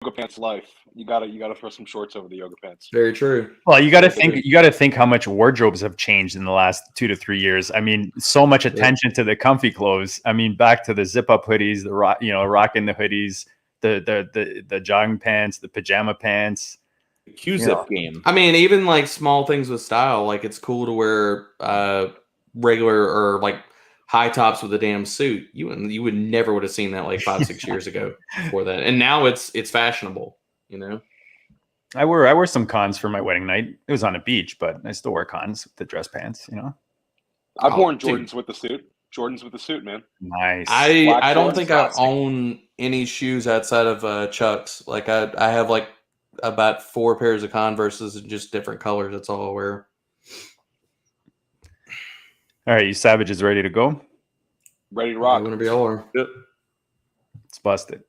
yoga pants life. You gotta throw some shorts over the yoga pants. Very true. Well, you got to think how much wardrobes have changed in the last 2 to 3 years. I mean, so much attention to the comfy clothes. I mean, back to the zip up hoodies, rocking the hoodies, the jogging pants, the pajama pants. The Q-zip game. I mean, even like small things with style, like it's cool to wear regular or like high tops with a damn suit. You would never would have seen that like 5-6 years ago before that, and now it's fashionable. I wore some cons for my wedding night. It was on a beach, but I still wear cons with the dress pants. I've worn Jordans with the suit. Jordans with the suit, man. Nice. I don't think I own any shoes outside of Chuck's. Like I have like about 4 pairs of Converses in just different colors. That's all I wear. All right, you savages ready to go? Ready to rock. Whenever y'all are. Yep. It's busted.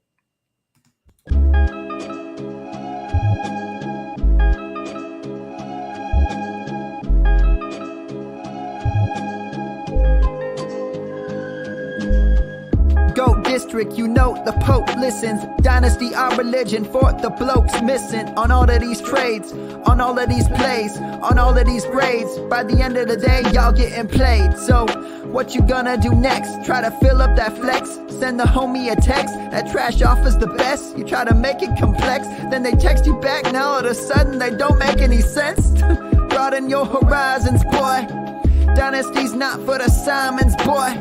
Go district, the Pope listens. Dynasty, our religion, for the blokes missing. On all of these trades, on all of these plays, on all of these grades. By the end of the day, y'all getting played. So, what you gonna do next? Try to fill up that flex? Send the homie a text? That trash offer's the best? You try to make it complex, then they text you back. Now all of a sudden they don't make any sense. Broaden your horizons, boy. Dynasty's not for the Simons, boy.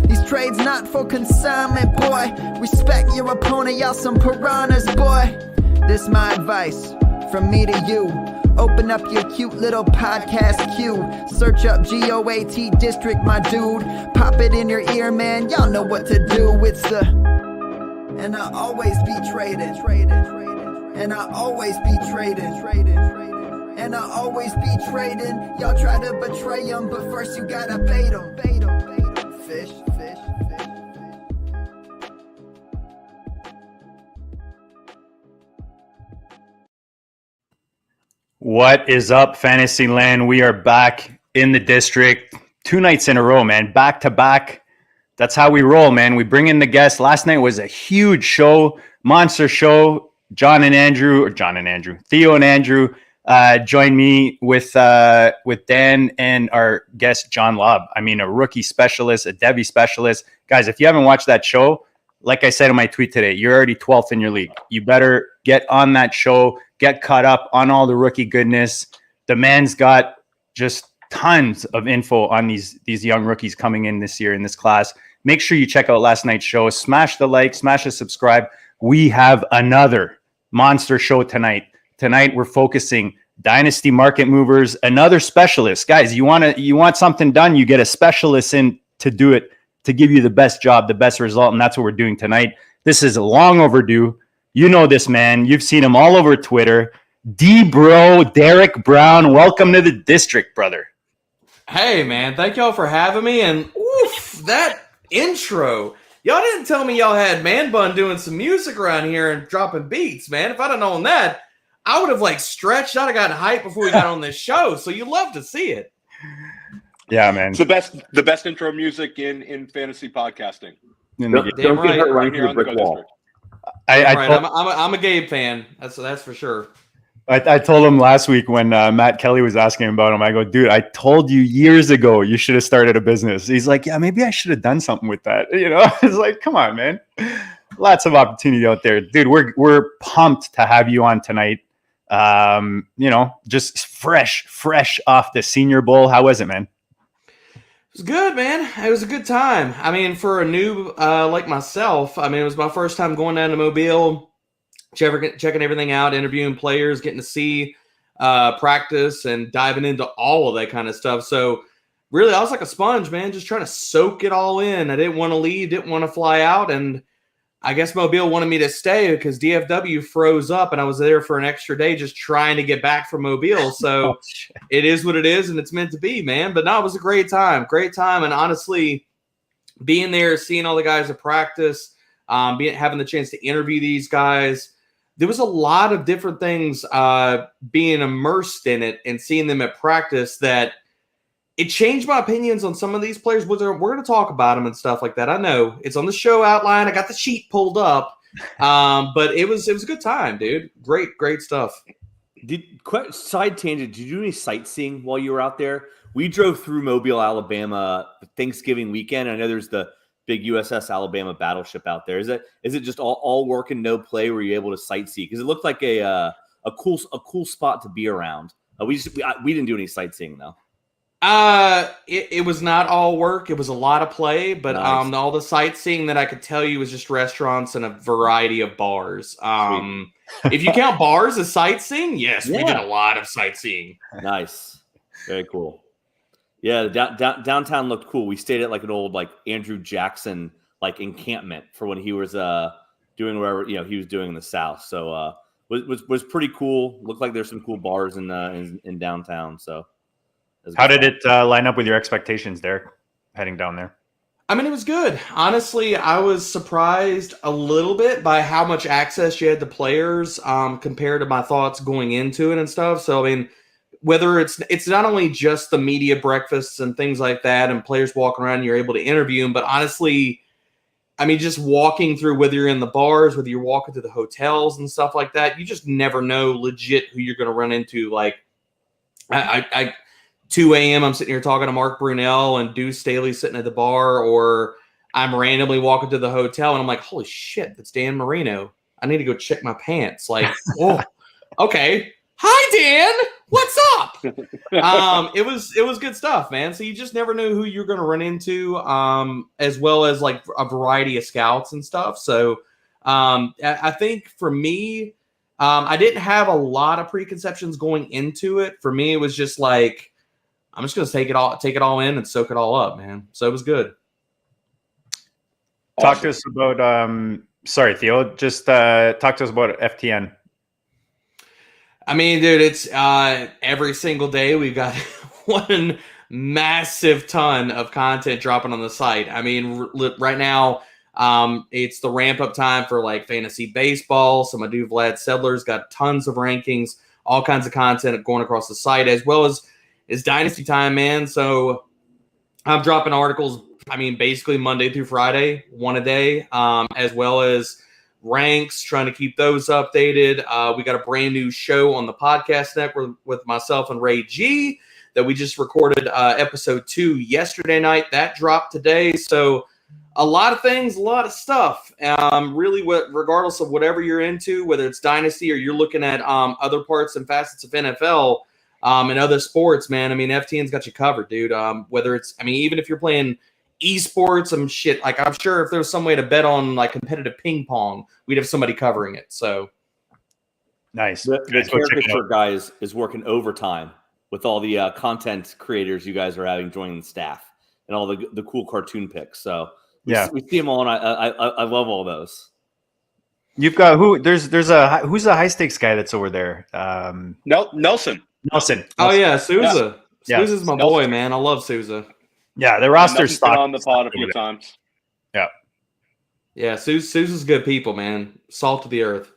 These trades not for consignment, boy. Respect your opponent, y'all some piranhas, boy. This my advice, from me to you. Open up your cute little podcast queue. Search up GOAT District, my dude. Pop it in your ear, man, y'all know what to do. It's the... And I always be trading. And I always be trading. And I always be trading. Y'all try to betray them, but first you gotta bait them. Fish. What is up, Fantasyland? We are back in the district 2 nights in a row, man. Back to back. That's how we roll, man. We bring in the guests. Last night was a huge show, monster show. Theo and Andrew joined me with Dan and our guest, John Lobb. I mean, a rookie specialist, a Devy specialist. Guys, if you haven't watched that show, like I said in my tweet today, you're already 12th in your league. You better get on that show, get caught up on all the rookie goodness. The man's got just tons of info on these young rookies coming in this year in this class. Make sure you check out last night's show. Smash the like, smash the subscribe. We have another monster show tonight. Tonight we're focusing Dynasty market movers, another specialist. Guys, you want something done, you get a specialist in to do it, to give you the best job, the best result, and that's what we're doing tonight. This is long overdue. You know this man. You've seen him all over Twitter. D-Bro, Derek Brown, welcome to the district, brother. Hey, man. Thank y'all for having me. And oof, that intro. Y'all didn't tell me y'all had Man Bun doing some music around here and dropping beats, man. If I'd have known that, I would have stretched. I'd have gotten hyped before we got on this show. So you love to see it. Yeah, man. It's the best intro music in fantasy podcasting. Don't get hurt right here on the brick wall. I'm a Gabe fan. That's for sure. I told him last week when Matt Kelly was asking about him, I go, dude, I told you years ago you should have started a business. He's like, yeah, maybe I should have done something with that. It's like, come on, man. Lots of opportunity out there. Dude, we're pumped to have you on tonight. Just fresh off the Senior Bowl. How was it, man? It was good, man. It was a good time. I mean, for a noob like myself, it was my first time going down to Mobile, checking everything out, interviewing players, getting to see practice and diving into all of that kind of stuff. So really, I was like a sponge, man, just trying to soak it all in. I didn't want to leave, didn't want to fly out. And I guess Mobile wanted me to stay because DFW froze up and I was there for an extra day just trying to get back from Mobile. So it is what it is and it's meant to be, man. But no, it was a great time. And honestly, being there, seeing all the guys at practice, having the chance to interview these guys, there was a lot of different things being immersed in it and seeing them at practice that it changed my opinions on some of these players. We're going to talk about them and stuff like that. I know it's on the show outline. I got the sheet pulled up, But it was a good time, dude. Great stuff. Side tangent, did you do any sightseeing while you were out there? We drove through Mobile, Alabama Thanksgiving weekend. I know there's the big USS Alabama battleship out there. Is it just all work and no play? Were you able to sightsee? Because it looked like a cool spot to be around. We didn't do any sightseeing though. It was not all work. It was a lot of play, but Nice. all the sightseeing that I could tell you was just restaurants and a variety of bars. If you count bars as sightseeing, yes, we did a lot of sightseeing. Nice, very cool. Yeah, downtown looked cool. We stayed at like an old like Andrew Jackson like encampment for when he was doing whatever he was doing in the South. So was pretty cool. Looked like there's some cool bars in downtown. So how did it line up with your expectations, Derek, heading down there? I mean, it was good. Honestly, I was surprised a little bit by how much access you had to players compared to my thoughts going into it and stuff. So, I mean, whether it's not only just the media breakfasts and things like that and players walking around, you're able to interview them, but honestly, I mean, just walking through, whether you're in the bars, whether you're walking through the hotels and stuff like that, you just never know legit who you're going to run into. Like, I 2 a.m., I'm sitting here talking to Mark Brunell and Deuce Staley sitting at the bar, or I'm randomly walking to the hotel and I'm like, holy shit, that's Dan Marino. I need to go check my pants. Like, oh, okay. Hi, Dan. What's up? It was good stuff, man. So you just never know who you're going to run into, as well as like a variety of scouts and stuff. So I think for me, I didn't have a lot of preconceptions going into it. For me, it was just like, I'm just going to take it all in and soak it all up, man. So it was good. Talk to us about, sorry, Theo, just talk to us about FTN. I mean, dude, it's every single day we've got one massive ton of content dropping on the site. I mean, right now, it's the ramp up time for like fantasy baseball. So my dude Vlad Sedler's got tons of rankings, all kinds of content going across the site, as well as it's Dynasty time, man. So I'm dropping articles, I mean, basically Monday through Friday, one a day, as well as ranks, trying to keep those updated. We got a brand new show on the podcast network with myself and Ray G that we just recorded episode 2 yesterday night. That dropped today. So a lot of things, a lot of stuff. Really, regardless of whatever you're into, whether it's Dynasty or you're looking at other parts and facets of NFL and other sports, man. I mean, FTN's got you covered, dude. Whether it's, I mean, even if you're playing esports and shit, like I'm sure if there was some way to bet on like competitive ping pong, we'd have somebody covering it. So nice. The caricature guy is working overtime with all the content creators you guys are having joining the staff and all the cool cartoon pics. So we see them all, and I love all those. You've got who? Who's the high stakes guy that's over there? Nelson. Oh yeah, Souza. Yeah. Souza's my boy, man. I love Souza. Yeah, the roster's Nelson's been on the pod a few times. Yeah, Souza's good people, man. Salt of the earth.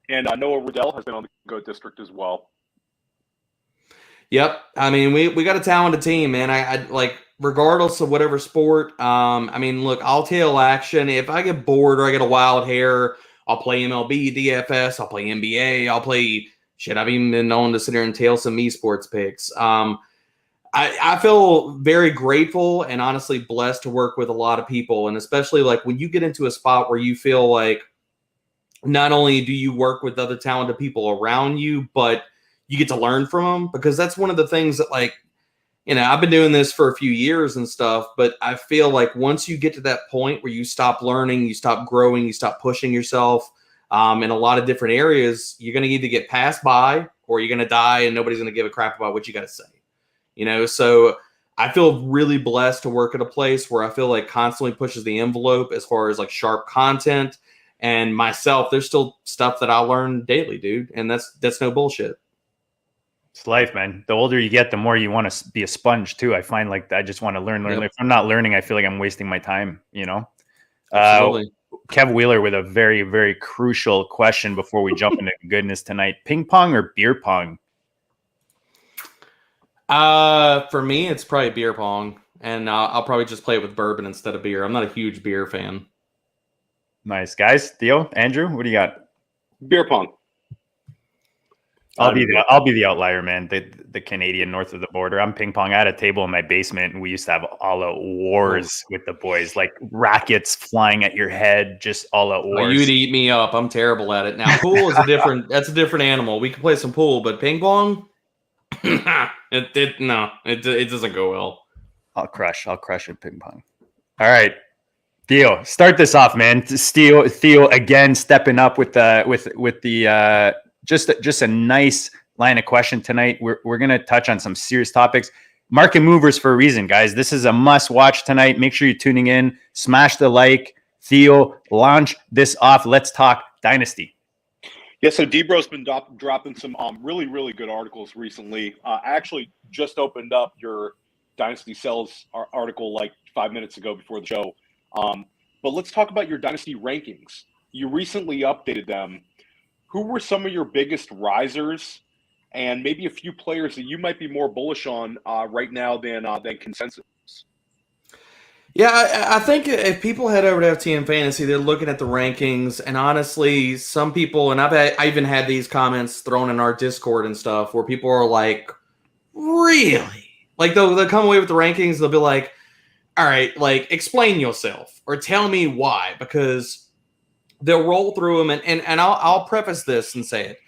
And Noah Rondell has been on the Go District as well. Yep. I mean, we got a talented team, man. I like, regardless of whatever sport. I mean, look, I'll tail action. If I get bored or I get a wild hair, I'll play MLB, DFS, I'll play NBA, I'll play shit. I've even been known to sit here and tail some esports picks. I feel very grateful and honestly blessed to work with a lot of people. And especially like when you get into a spot where you feel like not only do you work with other talented people around you, but you get to learn from them, because that's one of the things that, like, you know, I've been doing this for a few years and stuff, but I feel like once you get to that point where you stop learning, you stop growing, you stop pushing yourself in a lot of different areas, you're going to either get passed by or you're going to die and nobody's going to give a crap about what you got to say. You know, so I feel really blessed to work at a place where I feel like constantly pushes the envelope as far as like sharp content. And myself, there's still stuff that I learn daily, dude. And that's no bullshit. It's life, man. The older you get, the more you want to be a sponge too. I find like I just want to learn. Yep. If I'm not learning, I feel like I'm wasting my time, you know? Absolutely. Kev Wheeler with a very, very crucial question before we jump into goodness tonight. Ping pong or beer pong? For me, it's probably beer pong, and I'll probably just play it with bourbon instead of beer. I'm not a huge beer fan. Nice, guys. Theo, Andrew, what do you got? Beer pong. I'll be the outlier, man. The Canadian north of the border. I'm ping pong. I had a table in my basement, and we used to have all out wars with the boys, like rackets flying at your head, just all out wars. Oh, you'd eat me up. I'm terrible at it. Now, pool is that's a different animal. We can play some pool, but ping pong, it doesn't go well. I'll crush at ping pong. All right, Theo, start this off, man. Theo again stepping up with the just a nice line of question tonight. We're gonna touch on some serious topics. Market movers for a reason, guys. This is a must watch tonight. Make sure you're tuning in. Smash the like. Theo, launch this off. Let's talk Dynasty. Yeah, so Debro's been dropping some really, really good articles recently. I actually just opened up your Dynasty Sells article like 5 minutes ago before the show. But let's talk about your Dynasty Rankings. You recently updated them. Who were some of your biggest risers, and maybe a few players that you might be more bullish on right now than consensus? Yeah, I think if people head over to FTN Fantasy, they're looking at the rankings, and honestly, some people, and I even had these comments thrown in our Discord and stuff, where people are like, really? Like, they'll come away with the rankings, they'll be like, all right, like, explain yourself, or tell me why, because they'll roll through them, and I'll preface this and say it.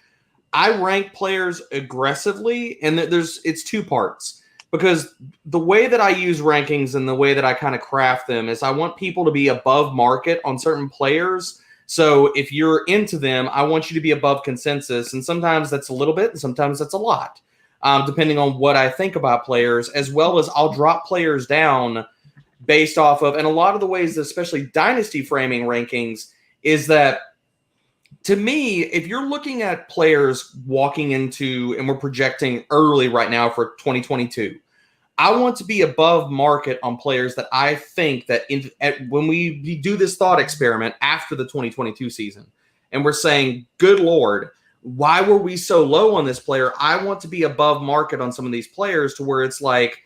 I rank players aggressively, and it's two parts. Because the way that I use rankings and the way that I kind of craft them is I want people to be above market on certain players. So if you're into them, I want you to be above consensus. And sometimes that's a little bit, and sometimes that's a lot, depending on what I think about players, as well as I'll drop players down based off of, and a lot of the ways, especially dynasty framing rankings, is that, to me, if you're looking at players walking into, and we're projecting early right now for 2022, I want to be above market on players that I think that when we do this thought experiment after the 2022 season, and we're saying, good Lord, why were we so low on this player? I want to be above market on some of these players to where it's like,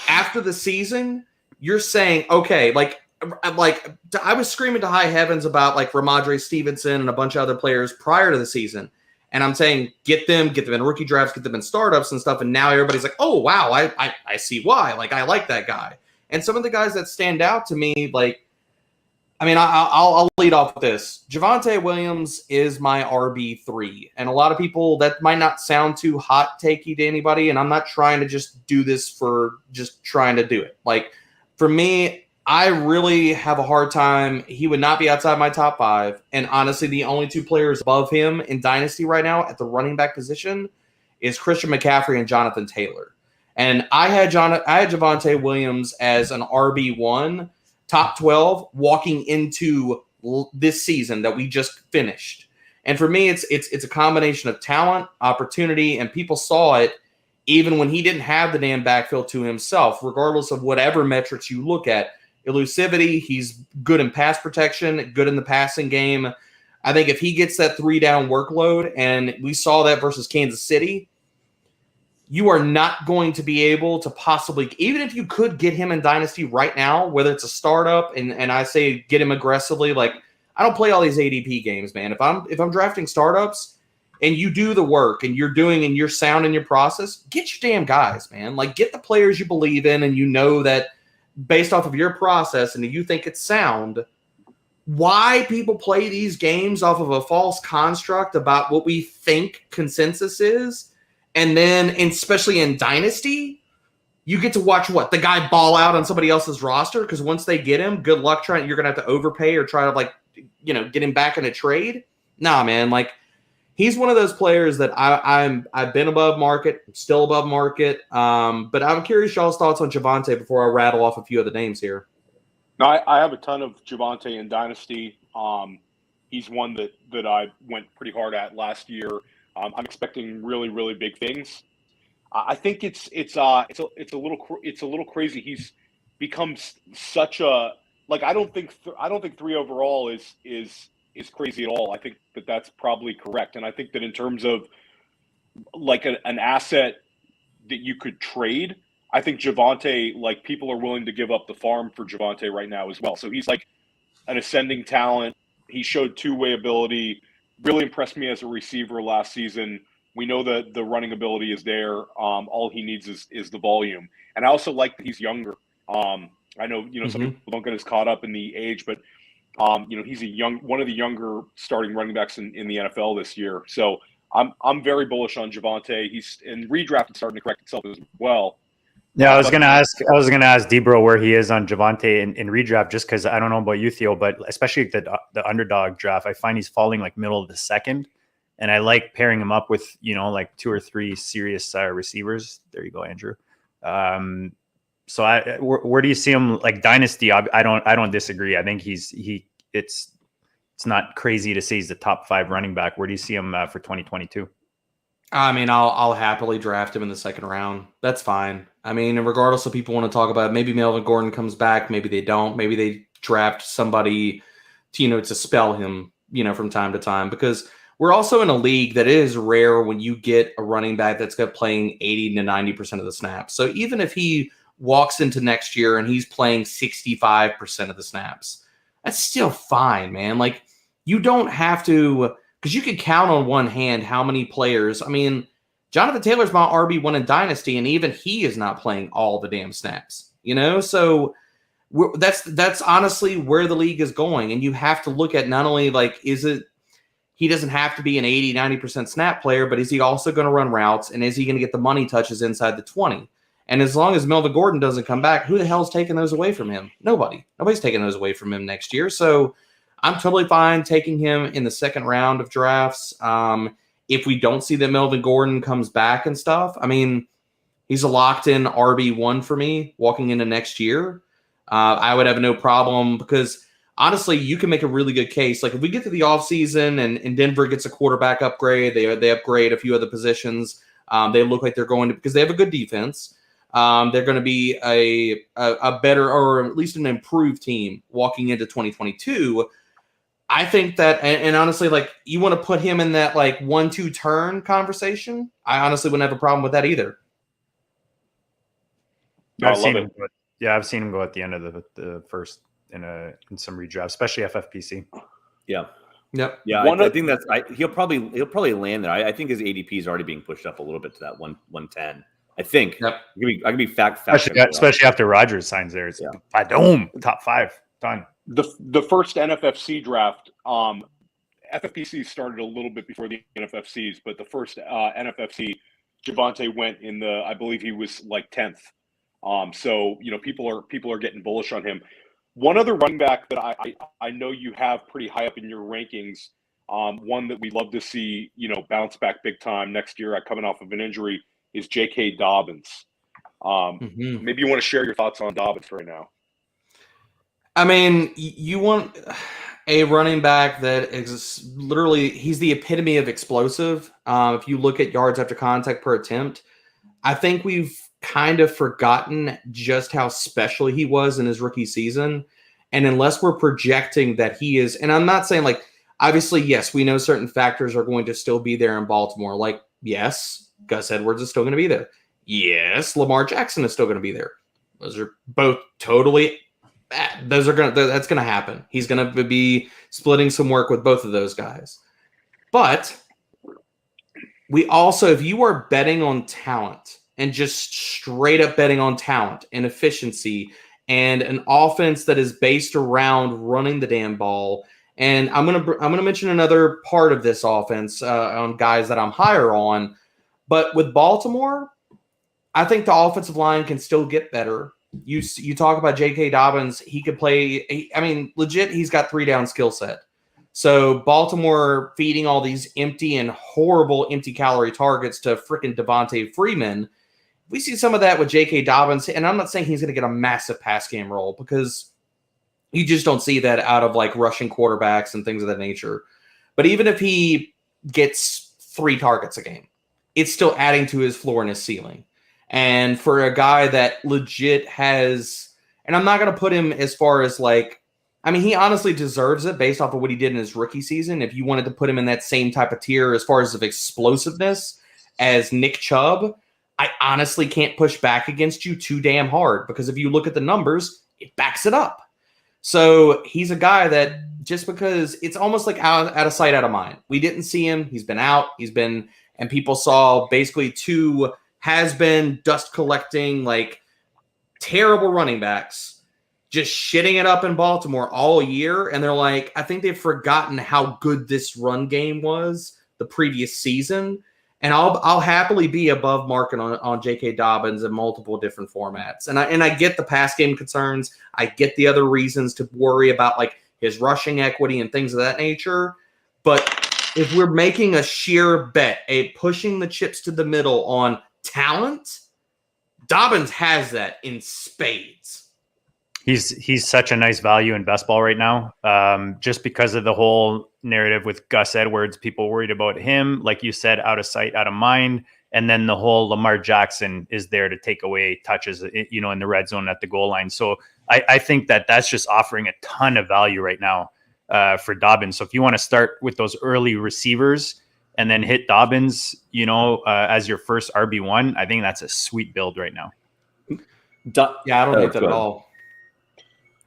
after the season, you're saying, okay, like I was screaming to high heavens about like Ramondre Stevenson and a bunch of other players prior to the season. And I'm saying, get them in rookie drafts, get them in startups and stuff. And now everybody's like, oh, wow, I see why. Like, I like that guy. And some of the guys that stand out to me, like, I mean, I'll lead off with this. Javonte Williams is my RB3. And a lot of people, that might not sound too hot takey to anybody. And I'm not trying to just do this for just trying to do it. Like, for me, I really have a hard time. He would not be outside my top 5. And honestly, the only two players above him in Dynasty right now at the running back position is Christian McCaffrey and Jonathan Taylor. And I had Javonte Williams as an RB1, top 12, walking into this season that we just finished. And for me, it's a combination of talent, opportunity, and people saw it even when he didn't have the damn backfield to himself, regardless of whatever metrics you look at. Elusivity, he's good in pass protection, good in the passing game. I think if he gets that 3-down workload, and we saw that versus Kansas City, you are not going to be able to possibly, even if you could get him in Dynasty right now, whether it's a startup, and I say get him aggressively, like, I don't play all these ADP games, man. If I'm drafting startups and you do the work and you're sound in your process, get your damn guys, man. Like, get the players you believe in and you know that based off of your process and you think it's sound. Why people play these games off of a false construct about what we think consensus is, and then especially in Dynasty, you get to watch the guy ball out on somebody else's roster, because once they get him, good luck trying. You're gonna have to overpay or try to get him back in a trade. Nah, man, like, he's one of those players that I've been above market, still above market. But I'm curious y'all's thoughts on Javonte before I rattle off a few of the names here. No, I have a ton of Javonte in Dynasty. He's one that I went pretty hard at last year. I'm expecting really, really big things. I think it's a little crazy. He's become such a, like, I don't think 3 overall is crazy at all. I think that's probably correct. And I think that in terms of like an asset that you could trade, I think Javonte, like, people are willing to give up the farm for Javonte right now as well. So he's like an ascending talent. He showed two-way ability. Really impressed me as a receiver last season. We know that the running ability is there. All he needs is the volume. And I also like that he's younger. I know, some people don't get as caught up in the age, but he's one of the younger starting running backs in the NFL this year. So I'm very bullish on Javonte. He's in redraft starting to correct itself as well. Yeah, I was gonna ask Debro where he is on Javonte in redraft, just because I don't know about you, Theo, but especially the underdog draft, I find he's falling like middle of the second, and I like pairing him up with like 2 or 3 serious receivers. There you go, Andrew. So where do you see him like dynasty? I don't disagree. I think it's not crazy to say he's the top 5 running back. Where do you see him for 2022? I mean, I'll happily draft him in the second round. That's fine. I mean, regardless of people want to talk about it, maybe Melvin Gordon comes back, maybe they don't. Maybe they draft somebody to spell him, from time to time, because we're also in a league that is rare when you get a running back that's got playing 80 to 90% of the snaps. So even if he walks into next year and he's playing 65% of the snaps, that's still fine, man. Like, you don't have to, because you can count on one hand how many players. I mean, Jonathan Taylor's my RB1 in Dynasty, and even he is not playing all the damn snaps, So that's honestly where the league is going. And you have to look at not only he doesn't have to be an 80, 90% snap player, but is he also going to run routes, and is he going to get the money touches inside the 20? And as long as Melvin Gordon doesn't come back, who the hell's taking those away from him? Nobody. Nobody's taking those away from him next year. So I'm totally fine taking him in the second round of drafts. If we don't see that Melvin Gordon comes back and stuff, I mean, he's a locked-in RB1 for me walking into next year. I would have no problem because, honestly, you can make a really good case. Like, if we get to the offseason and Denver gets a quarterback upgrade, they upgrade a few other positions. They look like they're going to, because they have a good defense. They're going to be a better, or at least an improved team walking into 2022. I think that, and honestly, like, you want to put him in that 1-2 turn conversation, I honestly wouldn't have a problem with that either. I've seen him go at the end of the first in some redraft, especially FFPC. Yeah. Yep. Yeah. I think he'll probably land there. I think his ADP is already being pushed up a little bit to that 110. I think. Yep. I can be fact. Especially after Rodgers signs there. It's boom, top 5 done. The first NFFC draft, FFPC started a little bit before the NFFCs, but the first NFFC, Javonte went in I believe he was 10th. So people are getting bullish on him. One other running back that I know you have pretty high up in your rankings, one that we love to see bounce back big time next year coming off of an injury, is J.K. Dobbins. Maybe you want to share your thoughts on Dobbins right now. I mean, you want a running back that is literally, he's the epitome of explosive. If you look at yards after contact per attempt, I think we've kind of forgotten just how special he was in his rookie season. And unless we're projecting that he is, and I'm not saying obviously, yes, we know certain factors are going to still be there in Baltimore. Yes, Gus Edwards is still going to be there. Yes, Lamar Jackson is still going to be there. Those are both totally, that's going to happen. He's going to be splitting some work with both of those guys. But we also, if you are betting on talent and just straight up betting on talent and efficiency and an offense that is based around running the damn ball, and I'm gonna mention another part of this offense on guys that I'm higher on, but with Baltimore, I think the offensive line can still get better. You talk about J.K. Dobbins, he could play. I mean, legit, he's got 3-down skill set. So Baltimore feeding all these empty and horrible empty calorie targets to freaking Devonta Freeman. We see some of that with J.K. Dobbins, and I'm not saying he's going to get a massive pass game role because you just don't see that out of rushing quarterbacks and things of that nature. But even if he gets 3 targets a game, it's still adding to his floor and his ceiling. And for a guy that legit has, and I'm not going to put him as far as he honestly deserves it based off of what he did in his rookie season. If you wanted to put him in that same type of tier as far as of explosiveness as Nick Chubb, I honestly can't push back against you too damn hard because if you look at the numbers, it backs it up. So he's a guy that just because it's almost like out of sight, out of mind. We didn't see him. He's been out. And people saw basically two has-been dust collecting, like terrible running backs just shitting it up in Baltimore all year. And they're like, I think they've forgotten how good this run game was the previous season. And I'll happily be above market on J.K. Dobbins in multiple different formats. And I get the pass game concerns. I get the other reasons to worry about like his rushing equity and things of that nature. But if we're making a sheer bet, pushing the chips to the middle on talent, Dobbins has that in spades. He's such a nice value in best ball right now. Just because of the whole narrative with Gus Edwards, people worried about him, like you said, out of sight, out of mind. And then the whole Lamar Jackson is there to take away touches, in the red zone at the goal line. So I think that's just offering a ton of value right now for Dobbins. So if you want to start with those early receivers and then hit Dobbins, as your first RB1, I think that's a sweet build right now. I don't think that at all.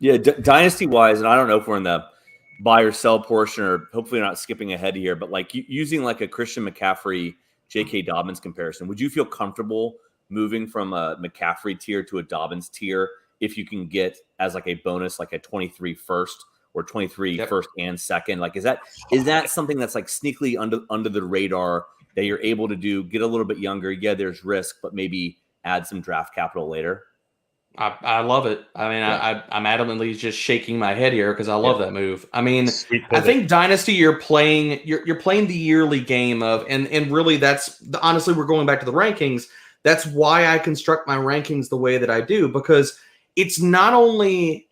Yeah, dynasty-wise, and I don't know if we're in the buy or sell portion, or hopefully not skipping ahead here, but like using like a Christian McCaffrey, J.K. Dobbins comparison, would you feel comfortable moving from a McCaffrey tier to a Dobbins tier if you can get as like a bonus, like a 23 first or 23 first and second? Like, is that something that's like sneakily under the radar that you're able to do, get a little bit younger? Yeah, there's risk, but maybe add some draft capital later. I love it. I mean, I'm adamantly just shaking my head here because I love that move. I mean, I think Dynasty, you're playing the yearly game of, and really that's honestly, we're going back to the rankings. That's why I construct my rankings the way that I do, because it's not only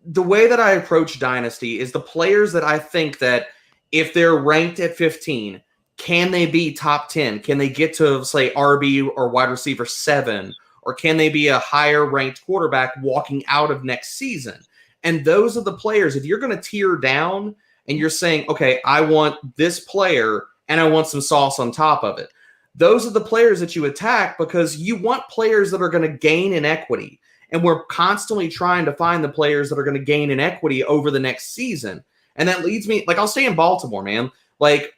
the way that I approach Dynasty is the players that I think that if they're ranked at 15, can they be top 10? Can they get to say RB or wide receiver 7? Or can they be a higher ranked quarterback walking out of next season? And those are the players. If you're going to tier down and you're saying, okay, I want this player and I want some sauce on top of it, those are the players that you attack, because you want players that are going to gain in equity. And we're constantly trying to find the players that are going to gain in equity over the next season. And that leads me, like, I'll stay in Baltimore, man. Like,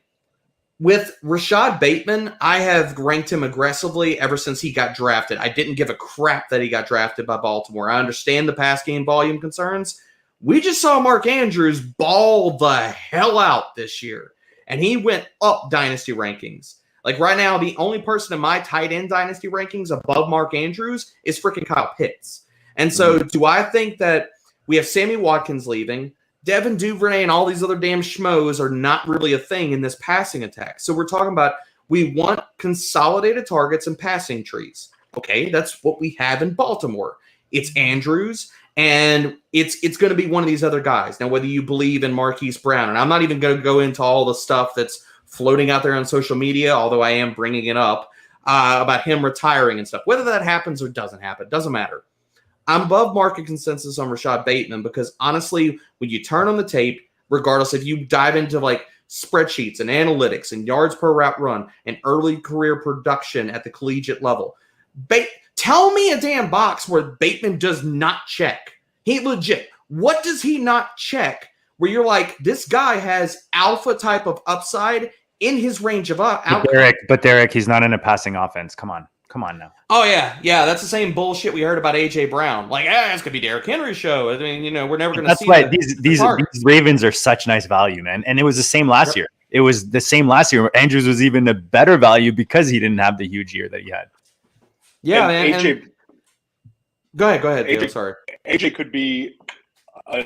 with Rashad Bateman, I have ranked him aggressively ever since he got drafted. I didn't give a crap that he got drafted by Baltimore. I understand the pass game volume concerns. We just saw Mark Andrews ball the hell out this year, and he went up Dynasty rankings. Like right now, the only person in my tight end Dynasty rankings above Mark Andrews is freaking Kyle Pitts. And so do I think that we have Sammy Watkins leaving, Devin Duvernay and all these other damn schmoes are not really a thing in this passing attack. So we're talking about we want consolidated targets and passing trees. Okay, that's what we have in Baltimore. It's Andrews, and it's going to be one of these other guys. Now, whether you believe in Marquise Brown, and I'm not even going to go into all the stuff that's floating out there on social media, although I am bringing it up, about him retiring and stuff. Whether that happens or doesn't happen, doesn't matter. I'm above market consensus on Rashad Bateman because, honestly, when you turn on the tape, regardless if you dive into like spreadsheets and analytics and yards per route run and early career production at the collegiate level, tell me a damn box where Bateman does not check. He legit. What does he not check where you're like, this guy has alpha type of upside in his range of outcome? But Derek, he's not in a passing offense. Come on now. Oh, yeah. That's the same bullshit we heard about A.J. Brown. Like, this could be Derrick Henry's show. I mean, we're never going to see that. That's why these Ravens are such nice value, man. And it was the same last year. It was the same last year. Andrews was even a better value because he didn't have the huge year that he had. Yeah, man. AJ, go ahead. AJ, sorry. AJ could be a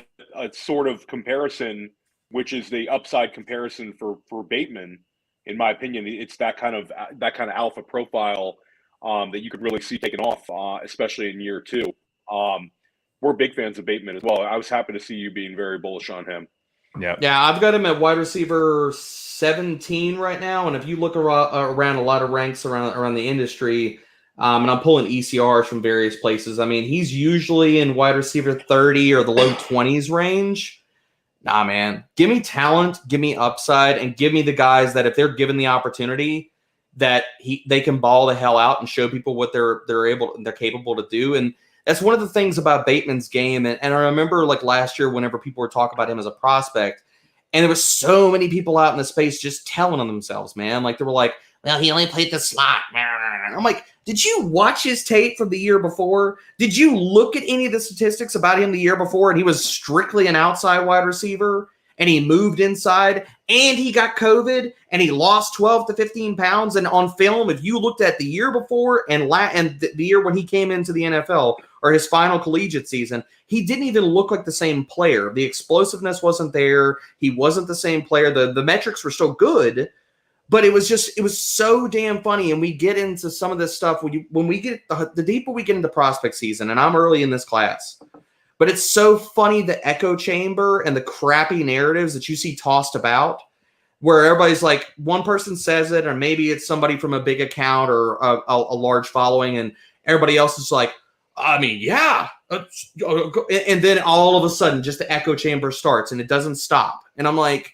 sort of comparison, which is the upside comparison for Bateman. In my opinion, it's that kind of alpha profile that you could really see taking off, especially in year 2. We're big fans of Bateman as well. I was happy to see you being very bullish on him. Yeah, I've got him at wide receiver 17 right now, and if you look around a lot of ranks around the industry, and I'm pulling ECRs from various places, I mean, he's usually in wide receiver 30 or the low 20s range. Nah, man, give me talent, give me upside, and give me the guys that if they're given the opportunity, that they can ball the hell out and show people what they're capable to do. And that's one of the things about Bateman's game. And I remember like last year, whenever people were talking about him as a prospect, and there was so many people out in the space just telling on themselves, man. Like they were like, well, he only played the slot. I'm like, did you watch his tape from the year before? Did you look at any of the statistics about him the year before? And he was strictly an outside wide receiver, and he moved inside, and he got COVID, and he lost 12 to 15 pounds. And on film, if you looked at the year before and the year when he came into the NFL or his final collegiate season, he didn't even look like the same player. The explosiveness wasn't there. He wasn't the same player. The metrics were still good, but it was so damn funny. And we get into some of this stuff when we get the deeper we get into prospect season, and I'm early in this class. But it's so funny, the echo chamber and the crappy narratives that you see tossed about, where everybody's like, one person says it, or maybe it's somebody from a big account or a large following, and everybody else is like, I mean, yeah. And then all of a sudden, just the echo chamber starts, and it doesn't stop. And I'm like,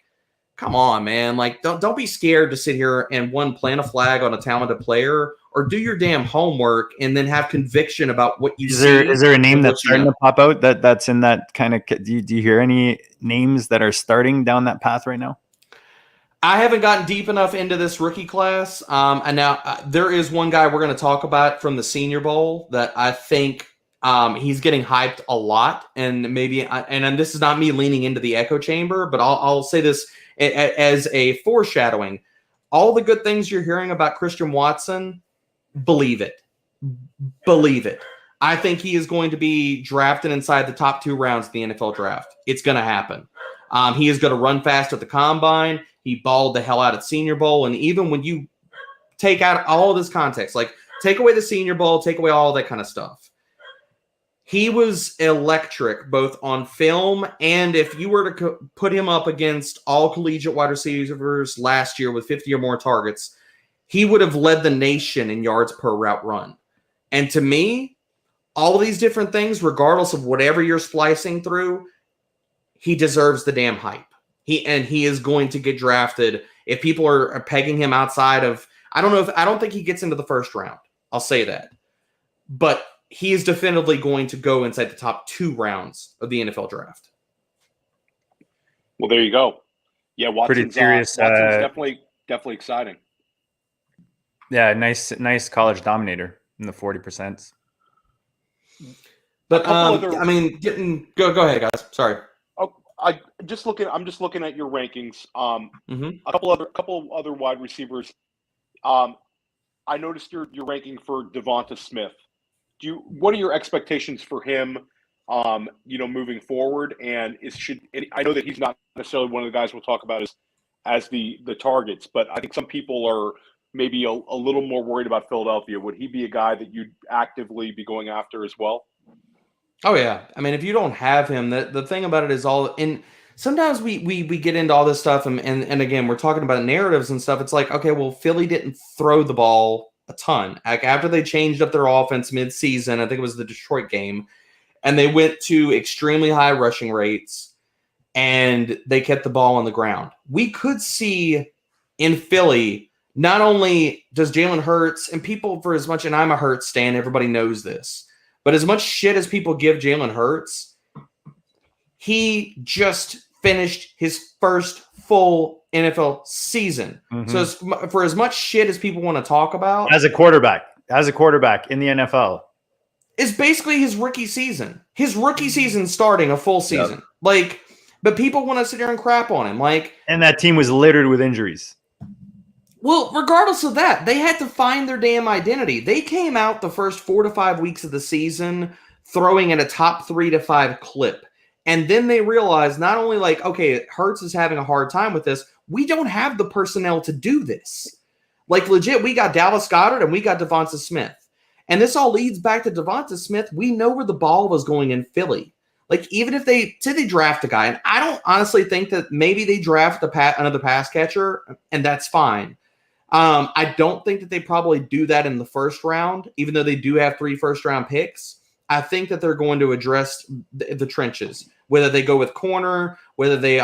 come on, man. Like, don't be scared to sit here and plant a flag on a talented player, or do your damn homework and then have conviction about what you see. Is there a name that's starting to pop out that's in that kind of? Do you hear any names that are starting down that path right now? I haven't gotten deep enough into this rookie class. And now there is one guy we're going to talk about from the Senior Bowl that I think he's getting hyped a lot. And maybe, and this is not me leaning into the echo chamber, but I'll say this as a foreshadowing. All the good things you're hearing about Christian Watson, believe it. Believe it. I think he is going to be drafted inside the top 2 rounds of the NFL draft. It's going to happen. He is going to run fast at the combine. He balled the hell out at Senior Bowl. And even when you take out all of this context, like take away the Senior Bowl, take away all that kind of stuff, he was electric both on film, and if you were to put him up against all collegiate wide receivers last year with 50 or more targets, he would have led the nation in yards per route run. And to me, all of these different things, regardless of whatever you're splicing through, he deserves the damn hype. He is going to get drafted. If people are pegging him outside of, I don't think he gets into the first round. I'll say that. But he is definitively going to go inside the top 2 rounds of the NFL draft. Well, there you go. Yeah, Watson's pretty serious. Watson's definitely exciting. Yeah, nice college dominator in the 40%. But I mean, go ahead, guys. Sorry. I'm just looking at your rankings. A couple other wide receivers. I noticed your ranking for Devonta Smith. What are your expectations for him? Moving forward, and I know that he's not necessarily one of the guys we'll talk about as the targets, but I think some people are maybe a little more worried about Philadelphia. Would he be a guy that you'd actively be going after as well? Oh yeah, I mean, if you don't have him, the thing about it is and sometimes we get into all this stuff, and again, we're talking about narratives and stuff. It's like, okay, well, Philly didn't throw the ball a ton. Like after they changed up their offense mid-season, I think it was the Detroit game, and they went to extremely high rushing rates, and they kept the ball on the ground. We could see in Philly, not only does Jalen Hurts, and people for as much, and I'm a Hurts stan, everybody knows this, but as much shit as people give Jalen Hurts, he just finished his first full NFL season. Mm-hmm. So for as much shit as people want to talk about, as a quarterback in the NFL, it's basically his rookie season. His rookie season starting a full season. Yep. But people want to sit there and crap on him. And that team was littered with injuries. Well, regardless of that, they had to find their damn identity. They came out the first 4 to 5 weeks of the season throwing at a top 3 to 5 clip. And then they realized not only okay, Hurts is having a hard time with this, we don't have the personnel to do this. Legit, we got Dallas Goedert and we got Devonta Smith. And this all leads back to Devonta Smith. We know where the ball was going in Philly. Even if they draft a guy, and I don't honestly think that maybe they draft another pass catcher, and that's fine. I don't think that they probably do that in the first round, even though they do have 3 first-round picks. I think that they're going to address the trenches, whether they go with corner, whether they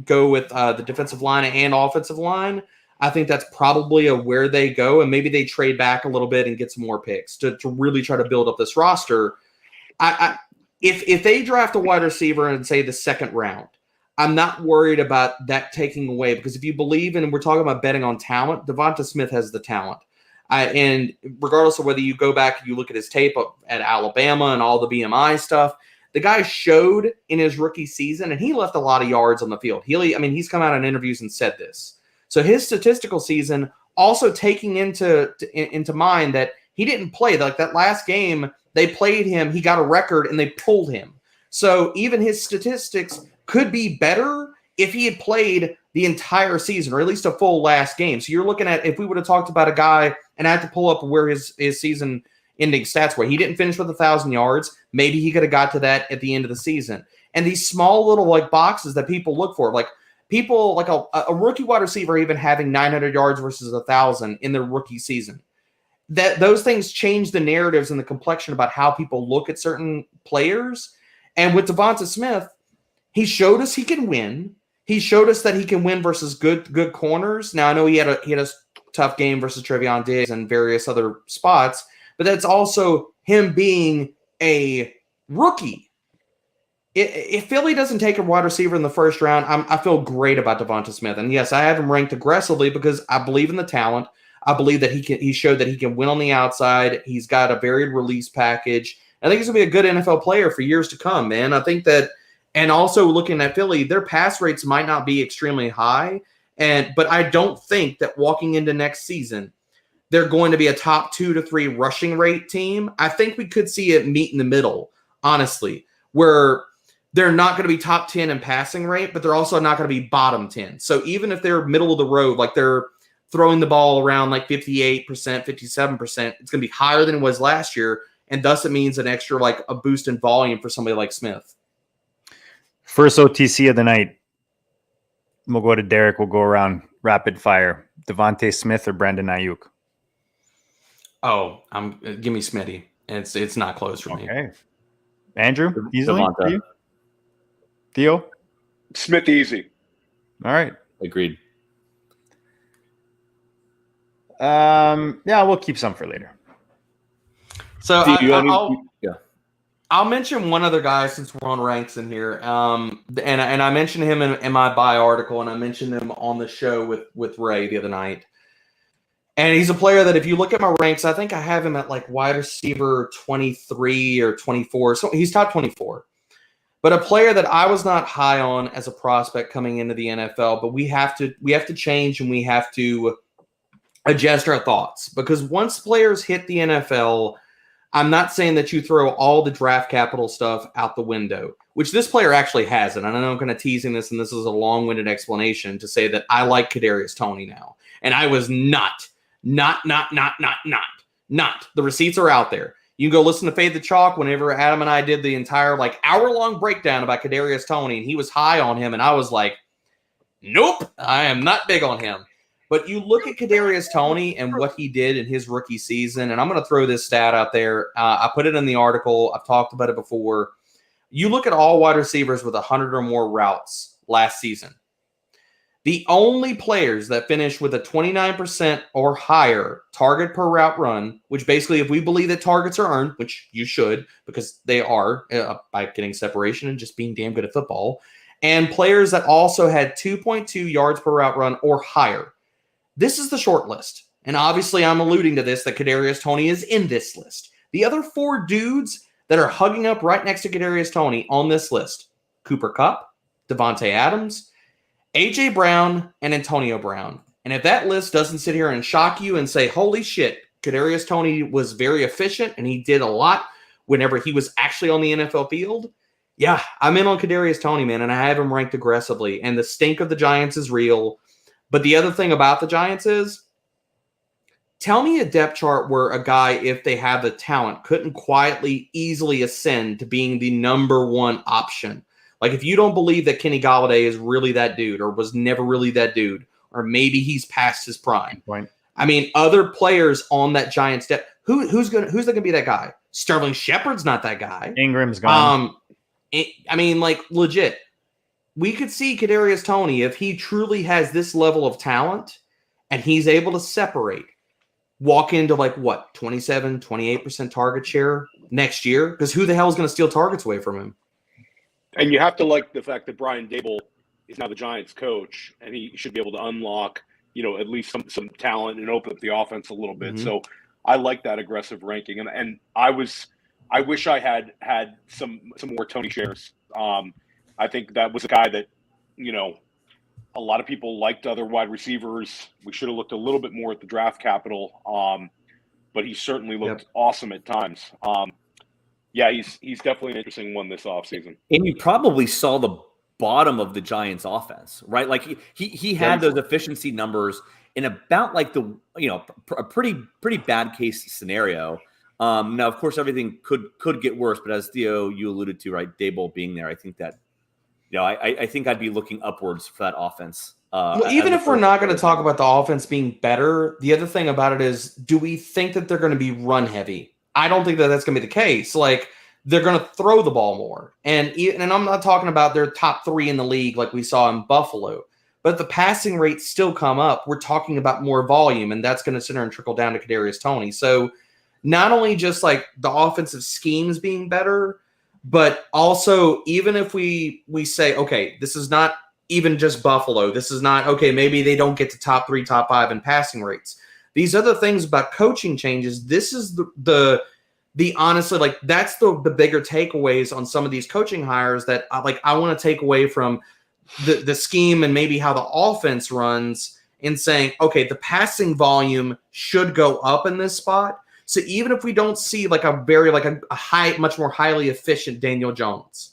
go with the defensive line and offensive line. I think that's probably where they go, and maybe they trade back a little bit and get some more picks to really try to build up this roster. If they draft a wide receiver in, say, the second round, I'm not worried about that taking away, because if you believe in, we're talking about betting on talent, Devonta Smith has the talent. And regardless of whether you go back and you look at his tape at Alabama and all the BMI stuff, the guy showed in his rookie season, and he left a lot of yards on the field. He's come out in interviews and said this. So his statistical season, also taking into mind that he didn't play. Like that last game, they played him, he got a record, and they pulled him. So even his statistics could be better if he had played the entire season, or at least a full last game. So you're looking at, if we would have talked about a guy, and I had to pull up where his season ending stats were. He didn't finish with 1,000 yards. Maybe he could have got to that at the end of the season. And these small little like boxes that people look for, like people like a rookie wide receiver even having 900 yards versus 1,000 in their rookie season. That those things change the narratives and the complexion about how people look at certain players. And with Devonta Smith, he showed us he can win. He showed us that he can win versus good corners. Now I know he had a tough game versus Trevion Diggs and various other spots, but that's also him being a rookie. If Philly doesn't take a wide receiver in the first round, I feel great about Devonta Smith. And yes, I have him ranked aggressively because I believe in the talent. I believe that he showed that he can win on the outside. He's got a varied release package. I think he's going to be a good NFL player for years to come, man. I think that, and also looking at Philly, their pass rates might not be extremely high, but I don't think that walking into next season, they're going to be a top 2 to 3 rushing rate team. I think we could see it meet in the middle, honestly, where they're not going to be top 10 in passing rate, but they're also not going to be bottom 10. So even if they're middle of the road, like they're throwing the ball around like 58%, 57%, it's going to be higher than it was last year, and thus it means an extra, like a boost in volume for somebody like Smith. First OTC of the night. We'll go to Derek. We'll go around rapid fire. Devonta Smith or Brandon Ayuk? Oh, give me Smitty. It's not close for me. Okay. Andrew, easily? Devonta. Theo? Smith easy. All right. Agreed. Yeah, we'll keep some for later. So Yeah. I'll mention one other guy since we're on ranks in here. And I mentioned him in my buy article, and I mentioned him on the show with Ray the other night. And he's a player that if you look at my ranks, I think I have him at like wide receiver 23 or 24. So he's top 24. But a player that I was not high on as a prospect coming into the NFL, but we have to change, and we have to adjust our thoughts, because once players hit the NFL, I'm not saying that you throw all the draft capital stuff out the window, which this player actually hasn't. And I know I'm kind of teasing this, and this is a long-winded explanation to say that I like Kadarius Toney now. And I was not. The receipts are out there. You can go listen to Fade the Chalk whenever Adam and I did the entire like hour-long breakdown about Kadarius Toney, and he was high on him, and I was like, nope, I am not big on him. But you look at Kadarius Toney and what he did in his rookie season, and I'm going to throw this stat out there. I put it in the article. I've talked about it before. You look at all wide receivers with 100 or more routes last season. The only players that finished with a 29% or higher target per route run, which basically if we believe that targets are earned, which you should because they are by getting separation and just being damn good at football, and players that also had 2.2 yards per route run or higher. This is the short list. And obviously I'm alluding to this, that Kadarius Toney is in this list. The other 4 dudes that are hugging up right next to Kadarius Toney on this list, Cooper Kupp, Devontae Adams, A.J. Brown, and Antonio Brown. And if that list doesn't sit here and shock you and say, holy shit, Kadarius Toney was very efficient and he did a lot whenever he was actually on the NFL field, yeah, I'm in on Kadarius Toney, man, and I have him ranked aggressively. And the stink of the Giants is real. But the other thing about the Giants is, tell me a depth chart where a guy, if they have the talent, couldn't quietly, easily ascend to being the number 1 option. Like if you don't believe that Kenny Golladay is really that dude or was never really that dude, or maybe he's past his prime. Point. I mean, other players on that Giants depth, who's going to be that guy? Sterling Shepard's not that guy. Ingram's gone. Like legit. We could see Kadarius Toney, if he truly has this level of talent and he's able to separate, walk into like what, 27, 28% target share next year, because who the hell is going to steal targets away from him? And you have to like the fact that Brian Dable is now the Giants coach, and he should be able to unlock, at least some talent and open up the offense a little bit. So I like that aggressive ranking, and I wish I had some more Tony shares. I think that was a guy that, a lot of people liked other wide receivers. We should have looked a little bit more at the draft capital, but he certainly looked awesome at times. Yeah, he's definitely an interesting one this offseason. And you probably saw the bottom of the Giants offense, right? Like he had those efficiency numbers in about like a pretty bad case scenario. Now, of course, everything could get worse, but as Theo, you alluded to, right, Dable being there, I think that, I think I'd be looking upwards for that offense. Well, even if we're not going to talk about the offense being better, the other thing about it is, do we think that they're going to be run heavy? I don't think that that's going to be the case. Like, they're going to throw the ball more. And I'm not talking about their top 3 in the league like we saw in Buffalo. But if the passing rates still come up, we're talking about more volume, and that's going to sit there and trickle down to Kadarius Toney. So not only just like the offensive schemes being better, but also even if we say, okay, this is not even just Buffalo. This is not, okay, maybe they don't get to top 3, top 5 in passing rates. These other things about coaching changes, this is the honestly, like, that's the bigger takeaways on some of these coaching hires that I want to take away from the scheme and maybe how the offense runs, in saying, okay, the passing volume should go up in this spot. So even if we don't see like a high, much more highly efficient Daniel Jones,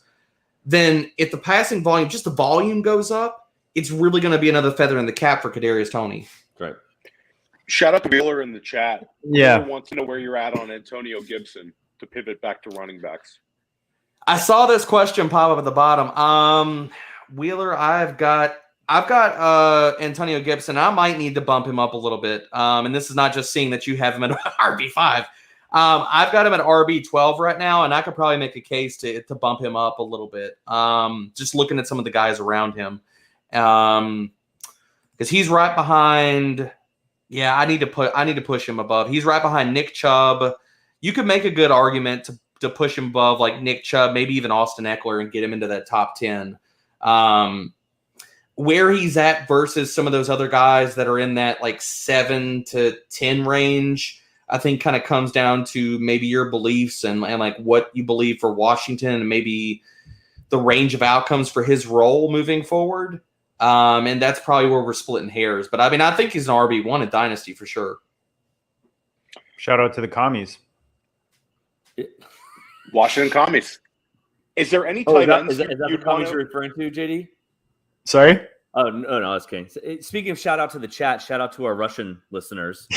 then if the passing volume, just the volume goes up, it's really going to be another feather in the cap for Kadarius Toney. Right. Shout out to Wheeler in the chat. Yeah. Wheeler wants to know where you're at on Antonio Gibson, to pivot back to running backs. I saw this question pop up at the bottom. Wheeler, I've got Antonio Gibson. I might need to bump him up a little bit. And this is not just seeing that you have him at RB5. I've got him at RB12 right now, and I could probably make a case to bump him up a little bit. Just looking at some of the guys around him. Because he's right behind. Yeah, I need to push him above. He's right behind Nick Chubb. You could make a good argument to push him above like Nick Chubb, maybe even Austin Eckler, and get him into that top 10. Where he's at versus some of those other guys that are in that like 7 to 10 range, I think kind of comes down to maybe your beliefs and like what you believe for Washington, and maybe the range of outcomes for his role moving forward. And that's probably where we're splitting hairs. But I mean, I think he's an RB1 in Dynasty for sure. Shout out to the commies. Washington commies. Is there any tight ends? Is that the commies you're referring to, JD? Sorry? Oh, no, that's kidding. Speaking of shout out to the chat, shout out to our Russian listeners.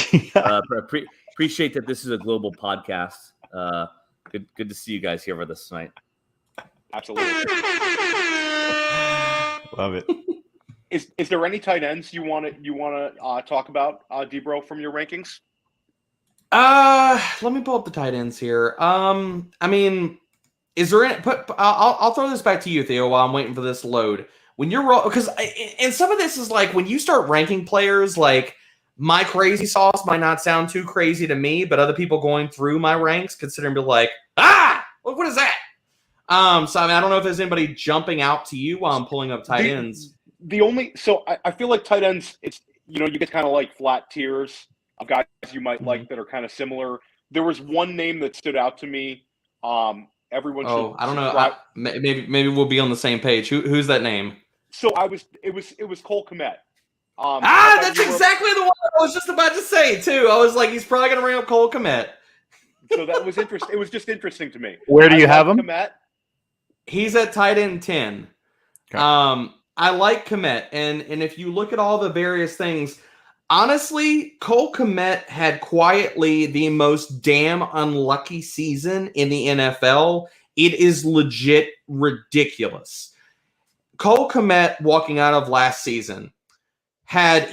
Appreciate that this is a global podcast. Good to see you guys here with us tonight. Absolutely. Love it. Is there any tight ends you want to talk about, Debro, from your rankings? Let me pull up the tight ends here. I mean, is there any? I'll throw this back to you, Theo, while I'm waiting for this to load. When you're because and some of this is like when you start ranking players, like my crazy sauce might not sound too crazy to me, but other people going through my ranks consider and be like, what is that? So I mean, I don't know if there's anybody jumping out to you while I'm pulling up tight ends. I feel like tight ends, it's you get kind of like flat tiers of guys you might like that are kind of similar. There was one name that stood out to me. Everyone. Oh, I don't know. Maybe we'll be on the same page. Who's that name? So it was Cole Komet. That's exactly the one I was just about to say too. I was like, he's probably going to bring up Cole Komet. So that was interesting. It was just interesting to me. Where do you have him? Komet. He's at tight end 10. Okay. I like Comet, and if you look at all the various things, honestly, Cole Komet had quietly the most damn unlucky season in the NFL. It is legit ridiculous. Cole Komet, walking out of last season,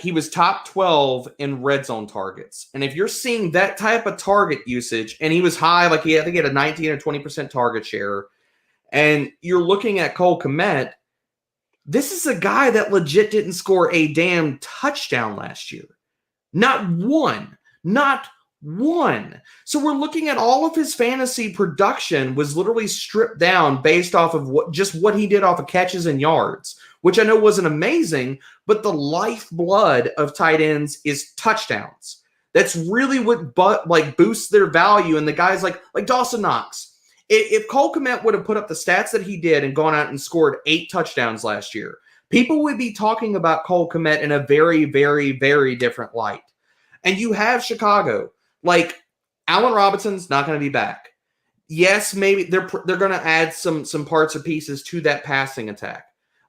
he was top 12 in red zone targets. And if you're seeing that type of target usage, and he was high, like I think he had a 19 or 20% target share, and you're looking at Cole Komet, this is a guy that legit didn't score a damn touchdown last year. Not one. One. So we're looking at all of his fantasy production was literally stripped down based off of what he did off of catches and yards, which I know wasn't amazing, but the lifeblood of tight ends is touchdowns. That's really what boosts their value. And the guys like Dawson Knox, if Cole Kmet would have put up the stats that he did and gone out and scored 8 touchdowns last year, people would be talking about Cole Kmet in a very, very, very different light. And you have Chicago. Like, Allen Robinson's not going to be back. Yes, maybe they're going to add some parts or pieces to that passing attack.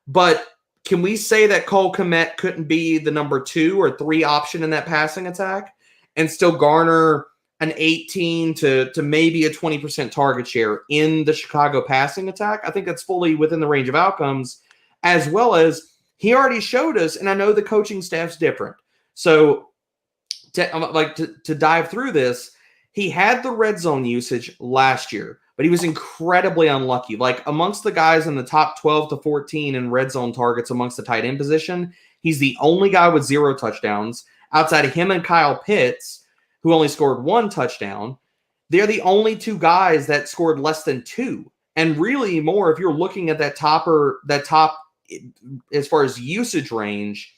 But can we say that Cole Kmet couldn't be the number 2 or 3 option in that passing attack and still garner an 18 to maybe a 20% target share in the Chicago passing attack? I think that's fully within the range of outcomes, as well as he already showed us, and I know the coaching staff's different. So to dive through this, he had the red zone usage last year, but he was incredibly unlucky. Like, amongst the guys in the top 12 to 14 in red zone targets amongst the tight end position, he's the only guy with 0 touchdowns. Outside of him and Kyle Pitts, who only scored 1 touchdown, they're the only 2 guys that scored less than 2. And really more, if you're looking at that top as far as usage range,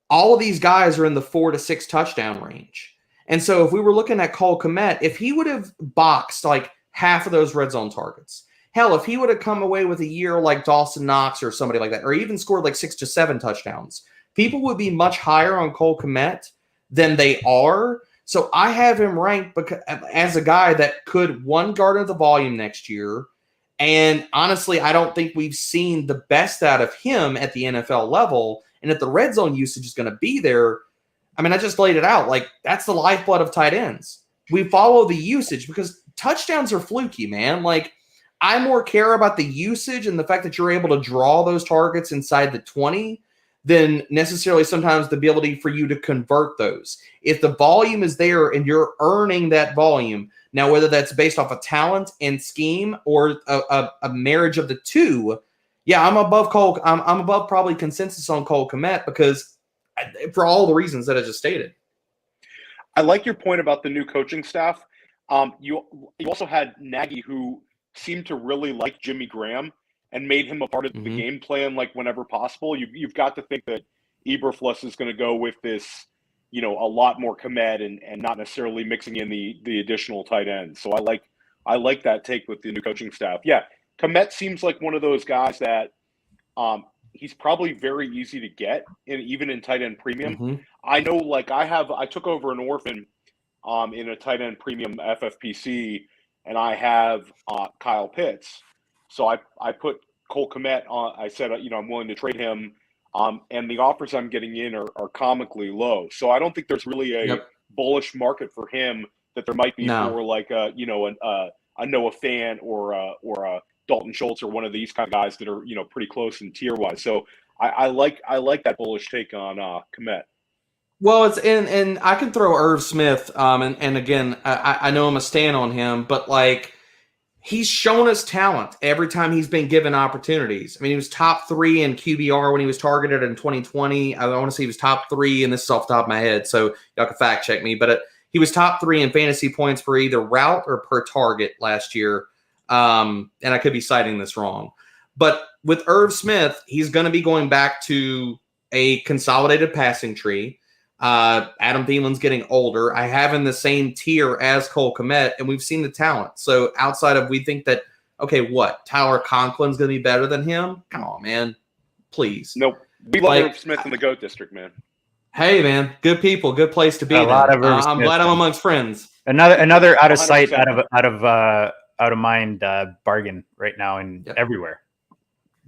all of these guys are in the 4 to 6 touchdown range. And so if we were looking at Cole Kmet, if he would have boxed like half of those red zone targets, hell, if he would have come away with a year like Dawson Knox or somebody like that, or even scored like 6 to 7 touchdowns, people would be much higher on Cole Kmet than they are. So I have him ranked as a guy that could, one, garner the volume next year. And honestly, I don't think we've seen the best out of him at the NFL level. And if the red zone usage is going to be there, I mean, I just laid it out. Like, that's the lifeblood of tight ends. We follow the usage because touchdowns are fluky, man. Like, I more care about the usage and the fact that you're able to draw those targets inside the 20 than necessarily sometimes the ability for you to convert those. If the volume is there and you're earning that volume, now whether that's based off of talent and scheme or a marriage of the two, yeah, I'm above Cole. I'm above probably consensus on Cole Kmet because for all the reasons that I just stated. I like your point about the new coaching staff. You also had Nagy, who seemed to really like Jimmy Graham and made him a part of the game plan, like whenever possible. You've got to think that Eberflus is going to go with this, a lot more Comet and not necessarily mixing in the additional tight ends. So I like that take with the new coaching staff. Yeah, Comet seems like one of those guys that he's probably very easy to get, even in tight end premium. I know, like I took over an orphan in a tight end premium FFPC, and I have Kyle Pitts. So I put Cole Kmet on. I said, I'm willing to trade him, and the offers I'm getting in are comically low. So I don't think there's really a bullish market for him that there might be for like a Noah Fant or a Dalton Schultz or one of these kind of guys that are pretty close in tier wise. So I like that bullish take on Comet. Well, it's and I can throw Irv Smith. And again, I know I'm a stan on him, but like, he's shown us talent every time he's been given opportunities. I mean, he was top 3 in QBR when he was targeted in 2020. I want to say he was top 3, and this is off the top of my head, so y'all can fact check me. But he was top 3 in fantasy points for either route or per target last year. And I could be citing this wrong. But with Irv Smith, he's going to be going back to a consolidated passing tree. Adam Thielen's getting older. I have in the same tier as Cole Kmet, and we've seen the talent. So outside of, we think that, okay, what? Tyler Conklin's going to be better than him? Come on, man. Please. Nope. We love Irv Smith in the GOAT district, man. Hey, man. Good people. Good place to be. I'm glad I'm amongst friends. Another out of sight, out of mind bargain right now and everywhere.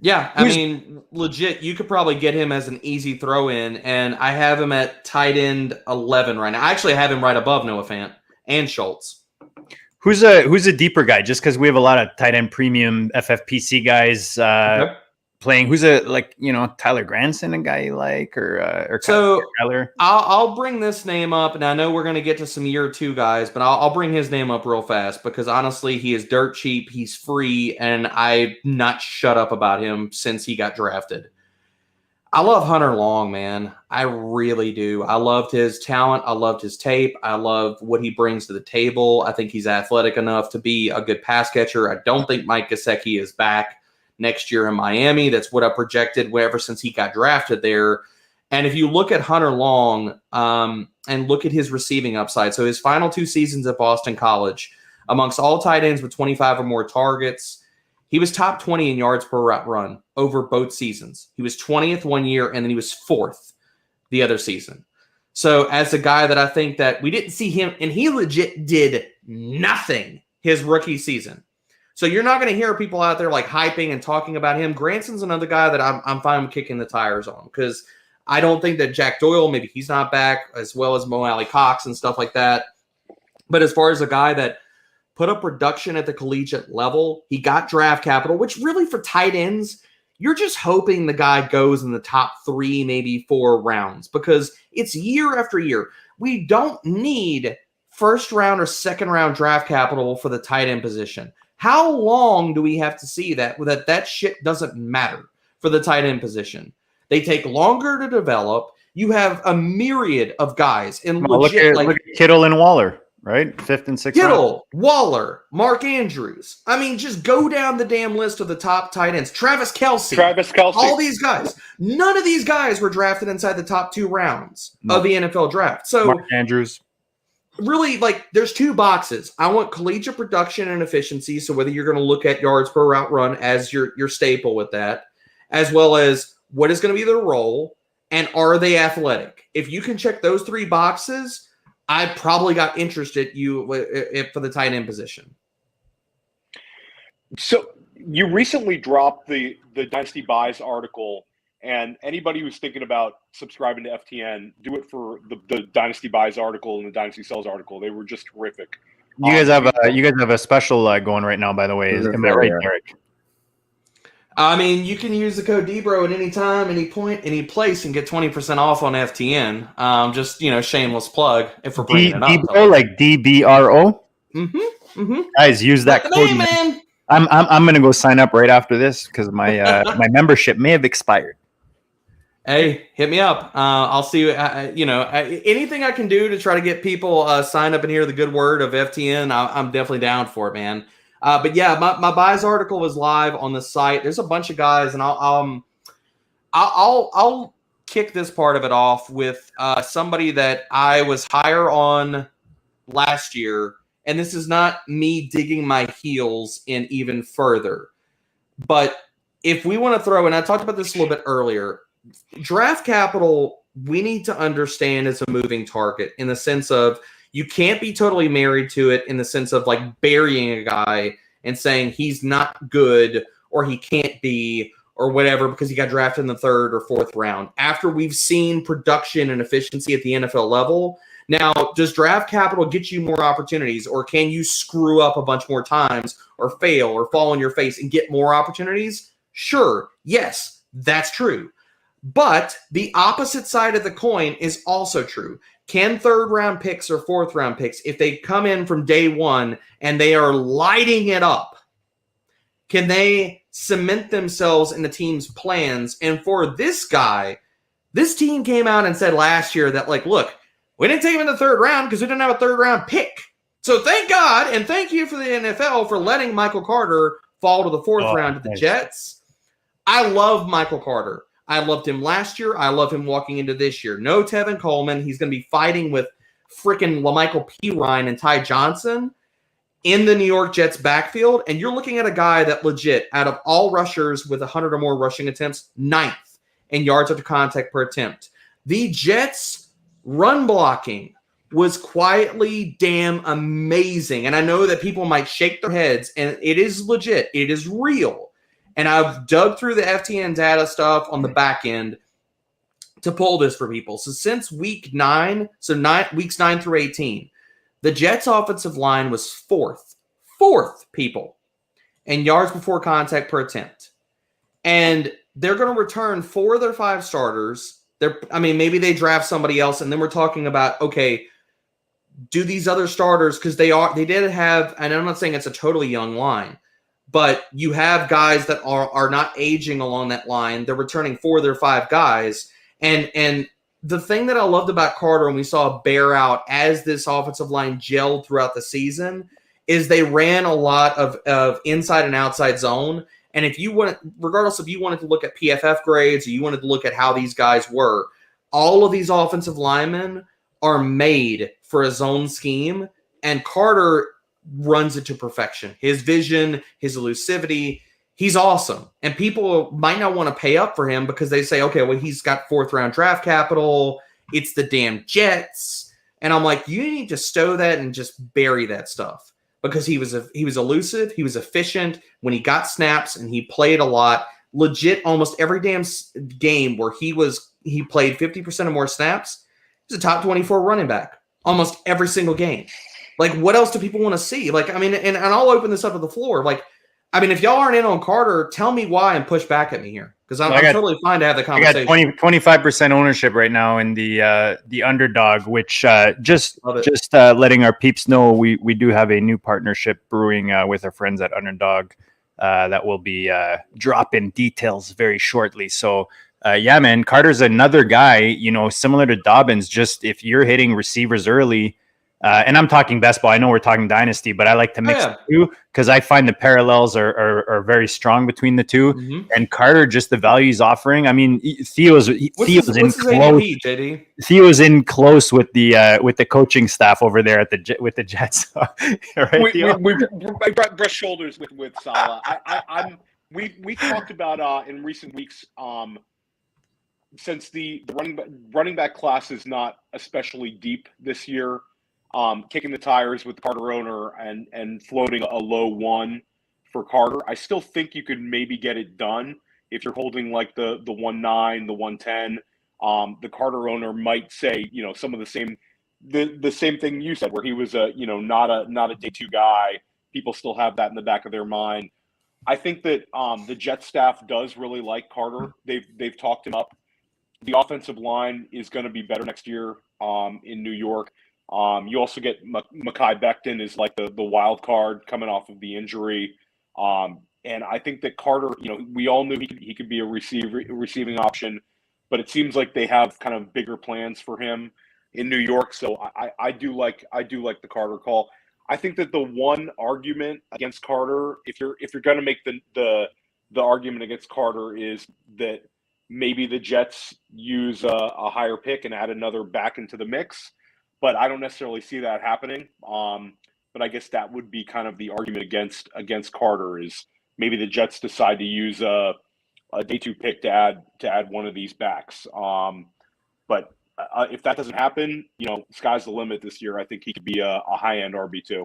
Yeah, I mean, legit, you could probably get him as an easy throw-in, and I have him at tight end 11 right now. I actually have him right above Noah Fant and Schultz. Who's a deeper guy? Just because we have a lot of tight end premium FFPC guys playing. Who's Tyler Granson, a guy you like, or so Tyler? I'll bring this name up, and I know we're going to get to some year 2 guys, but I'll bring his name up real fast because honestly, he is dirt cheap, he's free, and I've not shut up about him since he got drafted. I love Hunter Long, man. I really do. I loved his talent. I loved his tape. I love what he brings to the table. I think he's athletic enough to be a good pass catcher. I don't think Mike Gesicki is back next year in Miami. That's what I projected ever since he got drafted there. And if you look at Hunter Long and look at his receiving upside, so his final 2 seasons at Boston College, amongst all tight ends with 25 or more targets, he was top 20 in yards per route run over both seasons. He was 20th one year, and then he was 4th the other season. So as a guy that I think that we didn't see him, and he legit did nothing his rookie season. So you're not going to hear people out there like hyping and talking about him. Granson's another guy that I'm fine with kicking the tires on because I don't think that Jack Doyle, maybe he's not back, as well as Mo Alley Cox and stuff like that. But as far as a guy that put up production at the collegiate level, he got draft capital, which really for tight ends, you're just hoping the guy goes in the top 3, maybe 4 rounds because it's year after year. We don't need first round or second round draft capital for the tight end position. How long do we have to see that shit doesn't matter for the tight end position? They take longer to develop. You have a myriad of guys. And look at Kittle and Waller, right? 5th and 6th Kittle, round. Waller, Mark Andrews. I mean, just go down the damn list of the top tight ends. Travis Kelce. All these guys. None of these guys were drafted inside the top 2 rounds of the NFL draft. So Mark Andrews. Really, there's 2 boxes. I want collegiate production and efficiency. So whether you're going to look at yards per route run as your staple with that, as well as what is going to be their role, and are they athletic? If you can check those 3 boxes, I probably got interested for the tight end position. So you recently dropped the Dynasty Buys article, and anybody who's thinking about subscribing to FTN, do it for the Dynasty Buys article and the Dynasty Sells article. They were just terrific. You guys have a special going right now, by the way. Am I right, Eric? I mean, you can use the code DBRO at any time, any point, any place, and get 20% off on FTN. Just shameless plug if we're bringing it up. DBRO, like DBRO. Guys, use that code. Name, man. I'm gonna go sign up right after this because my my membership may have expired. Hey, hit me up. I'll see. Anything I can do to try to get people signed up and hear the good word of FTN, I'm definitely down for it, man. But yeah, my buys article was live on the site. There's a bunch of guys, and I'll kick this part of it off with somebody that I was higher on last year, and this is not me digging my heels in even further. But if we want to throw, and I talked about this a little bit earlier, draft capital, we need to understand is a moving target in the sense of you can't be totally married to it in the sense of burying a guy and saying he's not good or he can't be or whatever because he got drafted in the 3rd or 4th round. After we've seen production and efficiency at the NFL level, now does draft capital get you more opportunities, or can you screw up a bunch more times or fail or fall on your face and get more opportunities? Sure. Yes, that's true. But the opposite side of the coin is also true. Can 3rd round picks or 4th round picks, if they come in from day 1 and they are lighting it up, can they cement themselves in the team's plans? And for this guy, this team came out and said last year that, look, we didn't take him in the 3rd round because we didn't have a 3rd round pick. So thank God and thank you for the NFL for letting Michael Carter fall to the 4th round to the Jets. I love Michael Carter. I loved him last year. I love him walking into this year. No Tevin Coleman. He's going to be fighting with freaking LaMichael Pirine and Ty Johnson in the New York Jets backfield. And you're looking at a guy that legit, out of all rushers with 100 or more rushing attempts, 9th in yards after contact per attempt. The Jets' run blocking was quietly damn amazing. And I know that people might shake their heads, and it is legit. It is real. And I've dug through the FTN data stuff on the back end to pull this for people. So since week 9, weeks 9 through 18, the Jets' offensive line was 4th people in yards before contact per attempt. And they're going to return 4 of their 5 starters. Maybe they draft somebody else, and then we're talking about, okay, do these other starters, because they did have, and I'm not saying it's a totally young line, but you have guys that are not aging along that line. They're returning 4 of their 5 guys. And the thing that I loved about Carter, and we saw bear out as this offensive line gelled throughout the season, is they ran a lot of inside and outside zone. And if you want, regardless if you wanted to look at PFF grades or you wanted to look at how these guys were, all of these offensive linemen are made for a zone scheme, and Carter runs it to perfection. His vision, his elusivity, he's awesome. And people might not want to pay up for him because they say, okay, well, he's got 4th-round draft capital. It's the damn Jets. And I'm like, you need to stow that and just bury that stuff, because he was elusive, he was efficient when he got snaps, and he played a lot. Legit, almost every damn game where he played 50% or more snaps, he's a top 24 running back almost every single game. Like, what else do people want to see? Like, I mean, and I'll open this up to the floor. Like, I mean, if y'all aren't in on Carter, tell me why and push back at me here, because I'm totally fine to have the conversation. I got 25% ownership right now in the Underdog, which just letting our peeps know we do have a new partnership brewing with our friends at Underdog that will be dropping details very shortly. So yeah, man, Carter's another guy, you know, similar to Dobbins. Just if you're hitting receivers early. And I'm talking best ball. I know we're talking dynasty, but I like to mix the two because I find the parallels are very strong between the two. Mm-hmm. And Carter, just the value he's offering. I mean, Theo's in close with the coaching staff over there at with the Jets. Right, we brush shoulders with Salah. We talked about in recent weeks. Since the running back class is not especially deep this year. Kicking the tires with the Carter owner and floating a low 1 for Carter. I still think you could maybe get it done if you're holding like the 1.9, the 1.10. The Carter owner might say, you know, some of the same thing you said, where he was not a day 2 guy. People still have that in the back of their mind. I think that the Jets staff does really like Carter. They've talked him up. The offensive line is going to be better next year in New York. You also get Mekhi Becton is like the wild card coming off of the injury. And I think that Carter, you know, we all knew he could be a receiving option, but it seems like they have kind of bigger plans for him in New York. So I do like the Carter call. I think that the one argument against Carter, if you're going to make the argument against Carter, is that maybe the Jets use a higher pick and add another back into the mix. But I don't necessarily see that happening. But I guess that would be kind of the argument against Carter, is maybe the Jets decide to use a day 2 pick to add one of these backs. But if that doesn't happen, you know, sky's the limit this year. I think he could be a high end RB2.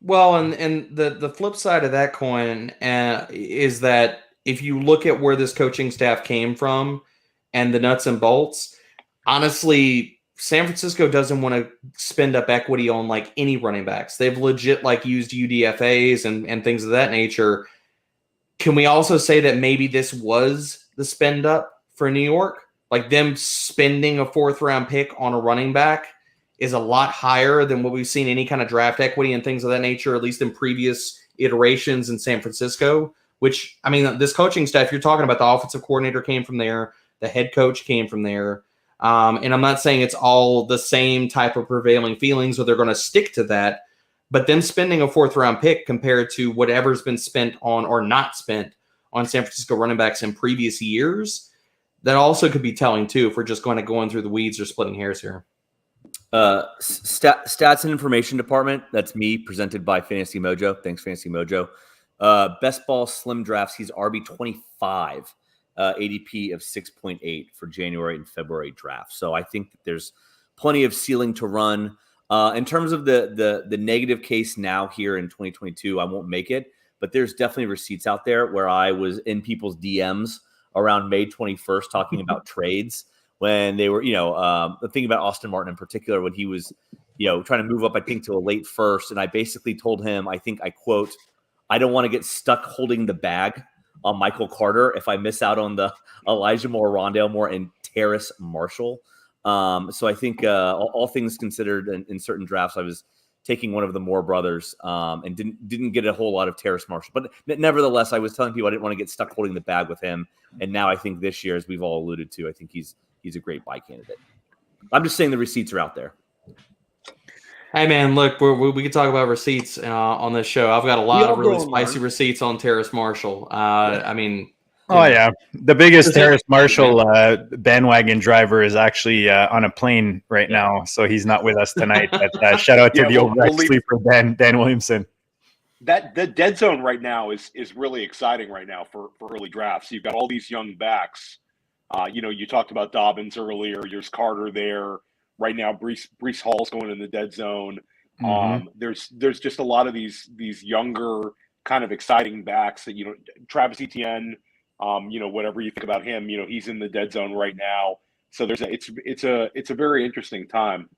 Well, and the flip side of that coin is that if you look at where this coaching staff came from and the nuts and bolts, honestly, San Francisco doesn't want to spend up equity on like any running backs. They've legit like used UDFAs and things of that nature. Can we also say that maybe this was the spend up for New York? Like, them spending a 4th-round pick on a running back is a lot higher than what we've seen any kind of draft equity and things of that nature, at least in previous iterations in San Francisco, which, I mean, this coaching staff you're talking about, the offensive coordinator came from there. The head coach came from there. And I'm not saying it's all the same type of prevailing feelings or they're going to stick to that, but them spending a 4th-round pick compared to whatever's been spent on or not spent on San Francisco running backs in previous years, that also could be telling too if we're just going through the weeds or splitting hairs here. Stats and information department. That's me, presented by Fantasy Mojo. Thanks, Fantasy Mojo. Best ball slim drafts. He's RB 25. ADP of 6.8 for January and February draft. So I think that there's plenty of ceiling to run. In terms of the negative case now here in 2022, I won't make it, but there's definitely receipts out there where I was in people's DMs around May 21st talking about trades when they were, thinking about Austin Martin in particular, when he was, trying to move up, I think, to a late first. And I basically told him, I quote, I don't want to get stuck holding the bag on Michael Carter if I miss out on the Elijah Moore, Rondell Moore, and Terrace Marshall. So I think all things considered in certain drafts, I was taking one of the Moore brothers, and didn't get a whole lot of Terrace Marshall. But nevertheless, I was telling people I didn't want to get stuck holding the bag with him. And now I think this year, as we've all alluded to, I think he's a great buy candidate. I'm just saying the receipts are out there. Hey, man, look, we can talk about receipts on this show. I've got a lot of really spicy receipts on Terrace Marshall. I mean, yeah. The biggest Terrace Marshall bandwagon driver is actually on a plane right now, so he's not with us tonight. But shout out to the overnight sleeper, Dan Williamson. The dead zone right now is really exciting right now for early drafts. You've got all these young backs. You talked about Dobbins earlier. There's Carter there. Right now, Breece Hall's going in the dead zone. There's just a lot of these younger kind of exciting backs that, Travis Etienne, whatever you think about him, he's in the dead zone right now. So it's a very interesting time.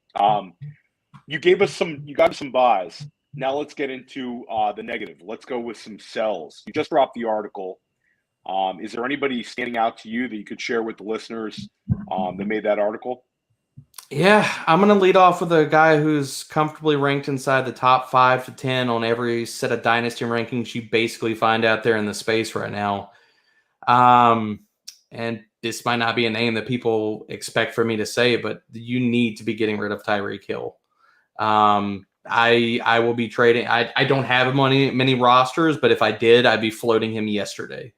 You got us some buys. Now let's get into the negative. Let's go with some sells. You just dropped the article. Is there anybody standing out to you that you could share with the listeners that made that article? Yeah, I'm going to lead off with a guy who's comfortably ranked inside the top 5 to 10 on every set of Dynasty rankings you basically find out there in the space right now. And this might not be a name that people expect for me to say, but you need to be getting rid of Tyreek Hill. I will be trading. I don't have him on many rosters, but if I did, I'd be floating him yesterday.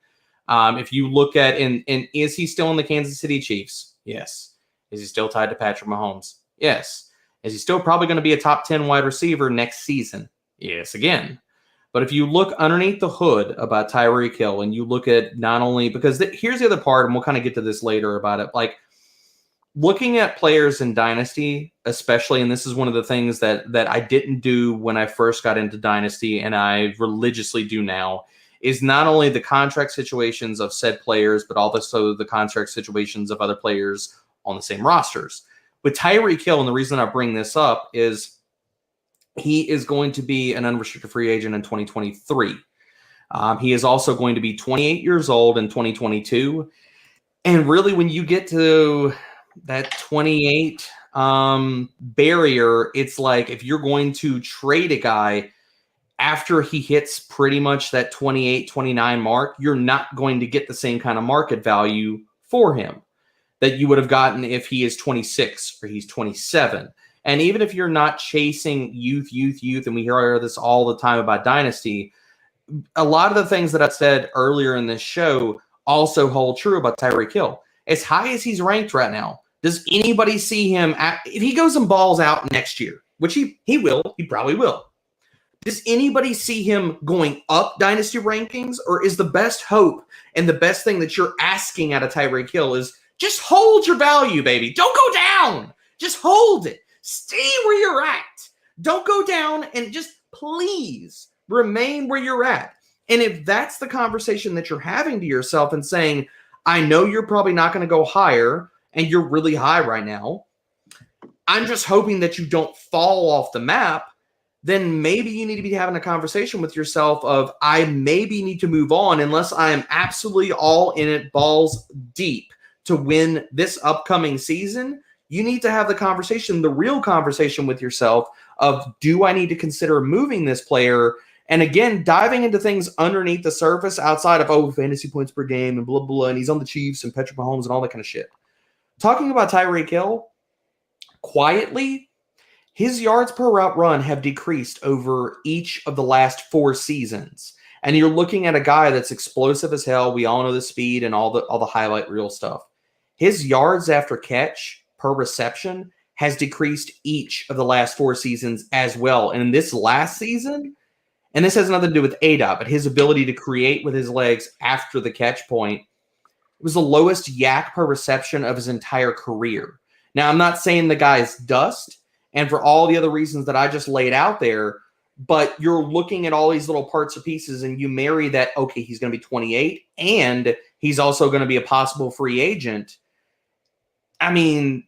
If you look at, and is he still in the Kansas City Chiefs? Yes. Is he still tied to Patrick Mahomes? Yes. Is he still probably going to be a top 10 wide receiver next season? Yes, again. But if you look underneath the hood about Tyreek Hill and you look at not only, because here's the other part, and we'll kind of get to this later about it, like looking at players in Dynasty, especially, and this is one of the things that I didn't do when I first got into Dynasty and I religiously do now, is not only the contract situations of said players, but also the contract situations of other players on the same rosters. With Tyreek Hill, and the reason I bring this up is he is going to be an unrestricted free agent in 2023. He is also going to be 28 years old in 2022. And really, when you get to that 28 barrier, it's like if you're going to trade a guy after he hits pretty much that 28, 29 mark, you're not going to get the same kind of market value for him that you would have gotten if he is 26 or he's 27. And even if you're not chasing youth, and we hear this all the time about Dynasty, a lot of the things that I said earlier in this show also hold true about Tyreek Hill. As high as he's ranked right now, does anybody see him, if he goes and balls out next year, which he probably will, does anybody see him going up Dynasty rankings, or is the best hope and the best thing that you're asking out of Tyreek Hill is just hold your value, baby. Don't go down. Just hold it. Stay where you're at. Don't go down, and just please remain where you're at. And if that's the conversation that you're having to yourself and saying, I know you're probably not going to go higher and you're really high right now, I'm just hoping that you don't fall off the map, then maybe you need to be having a conversation with yourself of, I maybe need to move on unless I am absolutely all in it, balls deep, to win this upcoming season. You need to have the real conversation with yourself of, do I need to consider moving this player? And again, diving into things underneath the surface outside of, fantasy points per game and blah, blah, and he's on the Chiefs and Patrick Mahomes and all that kind of shit. Talking about Tyreek Hill, quietly, his yards per route run have decreased over each of the last 4 seasons. And you're looking at a guy that's explosive as hell. We all know the speed and all the highlight reel stuff. His yards after catch per reception has decreased each of the last 4 seasons as well. And in this last season, and this has nothing to do with ADOT, but his ability to create with his legs after the catch point, it was the lowest yak per reception of his entire career. Now, I'm not saying the guy's dust, and for all the other reasons that I just laid out there, but you're looking at all these little parts or pieces, and you marry that, okay, he's going to be 28, and he's also going to be a possible free agent. I mean,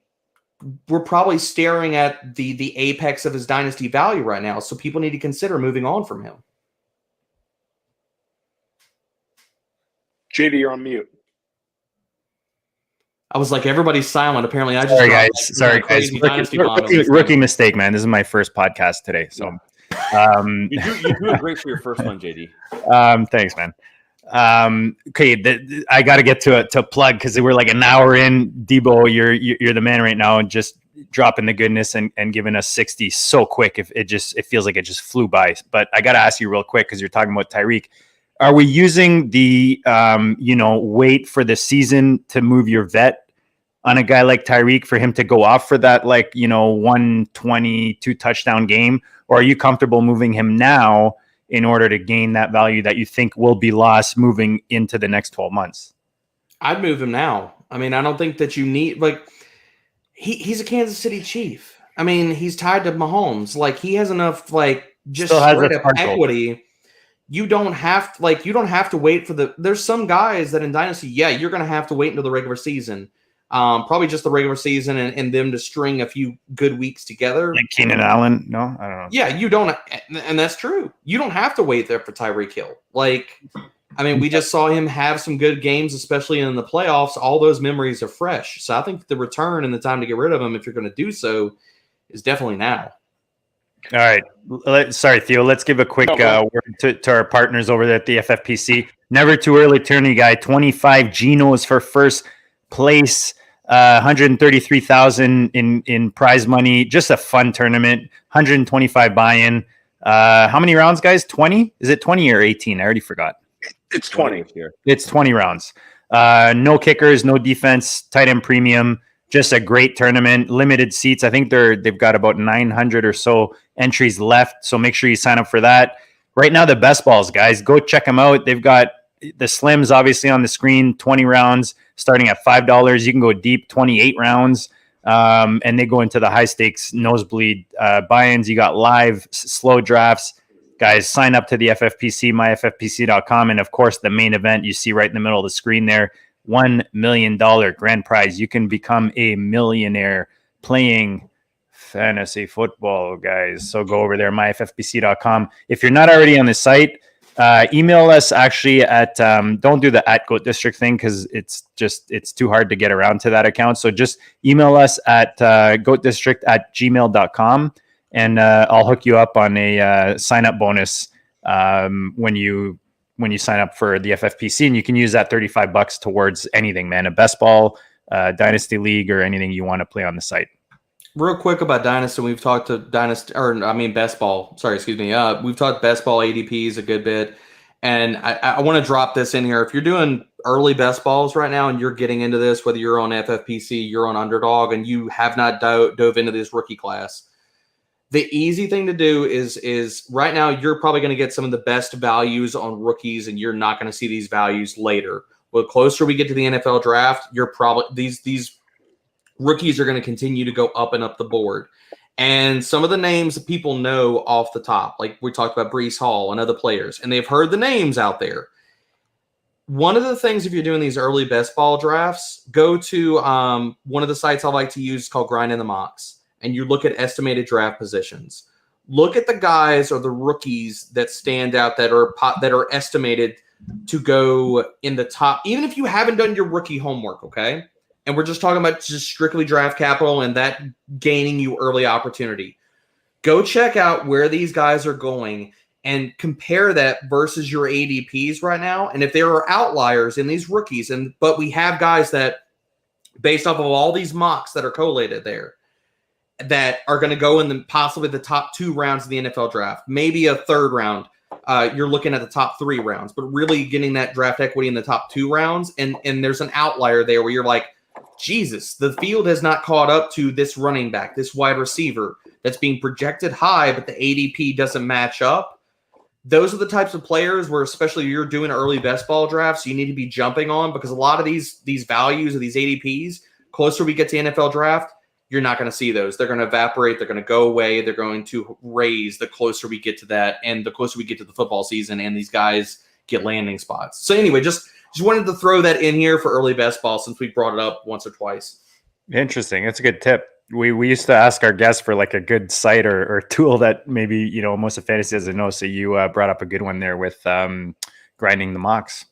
we're probably staring at the apex of his dynasty value right now, so people need to consider moving on from him. JD, you're on mute. I was like, everybody's silent. Apparently, I just Sorry, dropped, guys. Sorry, guys. crazy dynasty bomb on this Rookie thing. mistake, man. This is my first podcast today. So, You're doing great for your first one, JD. thanks, man. Okay, I got to get to plug because we're like an hour in. Debo, you're the man right now, and just dropping the goodness and giving us 60 so quick. If it feels like it just flew by. But I got to ask you real quick because you're talking about Tyreek. Are we using the wait for the season to move your vet on a guy like Tyreek for him to go off for that 122 touchdown game, or are you comfortable moving him now in order to gain that value that you think will be lost moving into the next 12 months? I'd move him now. I mean, I don't think that you need he's a Kansas City Chief. I mean, he's tied to Mahomes. He has enough just straight up equity. You don't have to wait for there's some guys that in Dynasty, you're going to have to wait until the regular season. Probably just the regular season and them to string a few good weeks together. Like Keenan Allen? No, I don't know. Yeah, you don't. And that's true. You don't have to wait there for Tyreek Hill. We just saw him have some good games, especially in the playoffs. All those memories are fresh. So I think the return and the time to get rid of him, if you're going to do so, is definitely now. All right. Sorry, Theo. Let's give a quick word to our partners over there at the FFPC. Never too early tourney guy. 25 Genos for first place. 133,000 in prize money. Just a fun tournament. 125 buy-in. How many rounds, guys? 20? Is it 20 or 18? I already forgot. It's 20 here. It's 20 rounds. No kickers, no defense, tight end premium. Just a great tournament. Limited seats. I think they've got about 900 or so entries left. So make sure you sign up for that. Right now, the best balls, guys, go check them out. They've got the slims obviously on the screen, 20 rounds starting at $5. You can go deep, 28 rounds. And they go into the high stakes nosebleed buy-ins. You got live slow drafts. Guys, sign up to the FFPC, myffpc.com. And of course, the main event you see right in the middle of the screen there, $1 million grand prize. You can become a millionaire playing fantasy football, guys. So go over there, myffpc.com. If you're not already on the site, email us actually at don't do the @Goat District thing because it's too hard to get around to that account. So just email us at goatdistrict@gmail.com and I'll hook you up on a sign up bonus when you sign up for the FFPC, and you can use that $35 towards anything, man. A best ball, dynasty league, or anything you want to play on the site. Real quick about Dynasty, we've talked to best ball. Sorry, excuse me. We've talked best ball ADPs a good bit, and I want to drop this in here. If you're doing early best balls right now and you're getting into this, whether you're on FFPC, you're on Underdog, and you have not dove into this rookie class, the easy thing to do is right now you're probably going to get some of the best values on rookies, and you're not going to see these values later. Well, the closer we get to the NFL draft, you're probably these rookies are going to continue to go up and up the board. And some of the names that people know off the top, like we talked about Breece Hall and other players, and they've heard the names out there. One of the things, if you're doing these early best ball drafts, go to one of the sites I like to use called Grinding the Mocks, and you look at estimated draft positions. Look at the guys or the rookies that stand out that are estimated to go in the top, even if you haven't done your rookie homework, okay? And we're just talking about just strictly draft capital and that gaining you early opportunity. Go check out where these guys are going and compare that versus your ADPs right now. And if there are outliers in these rookies, but we have guys that, based off of all these mocks that are collated there, that are going to go in possibly the top 2 rounds of the NFL draft, maybe a third round. You're looking at the top 3 rounds, but really getting that draft equity in the top 2 rounds. And there's an outlier there where you're like, Jesus, the field has not caught up to this running back, this wide receiver that's being projected high, but the ADP doesn't match up. Those are the types of players where, especially if you're doing early best ball drafts, you need to be jumping on, because a lot of these values of these ADPs, closer we get to NFL draft, you're not going to see those. They're going to evaporate. They're going to go away. They're going to raise the closer we get to that, and the closer we get to the football season, and these guys get landing spots. So anyway, just wanted to throw that in here for early best ball since we brought it up once or twice. Interesting. That's a good tip. We used to ask our guests for like a good site or tool that maybe, most of fantasy doesn't know. So you brought up a good one there with grinding the mocks.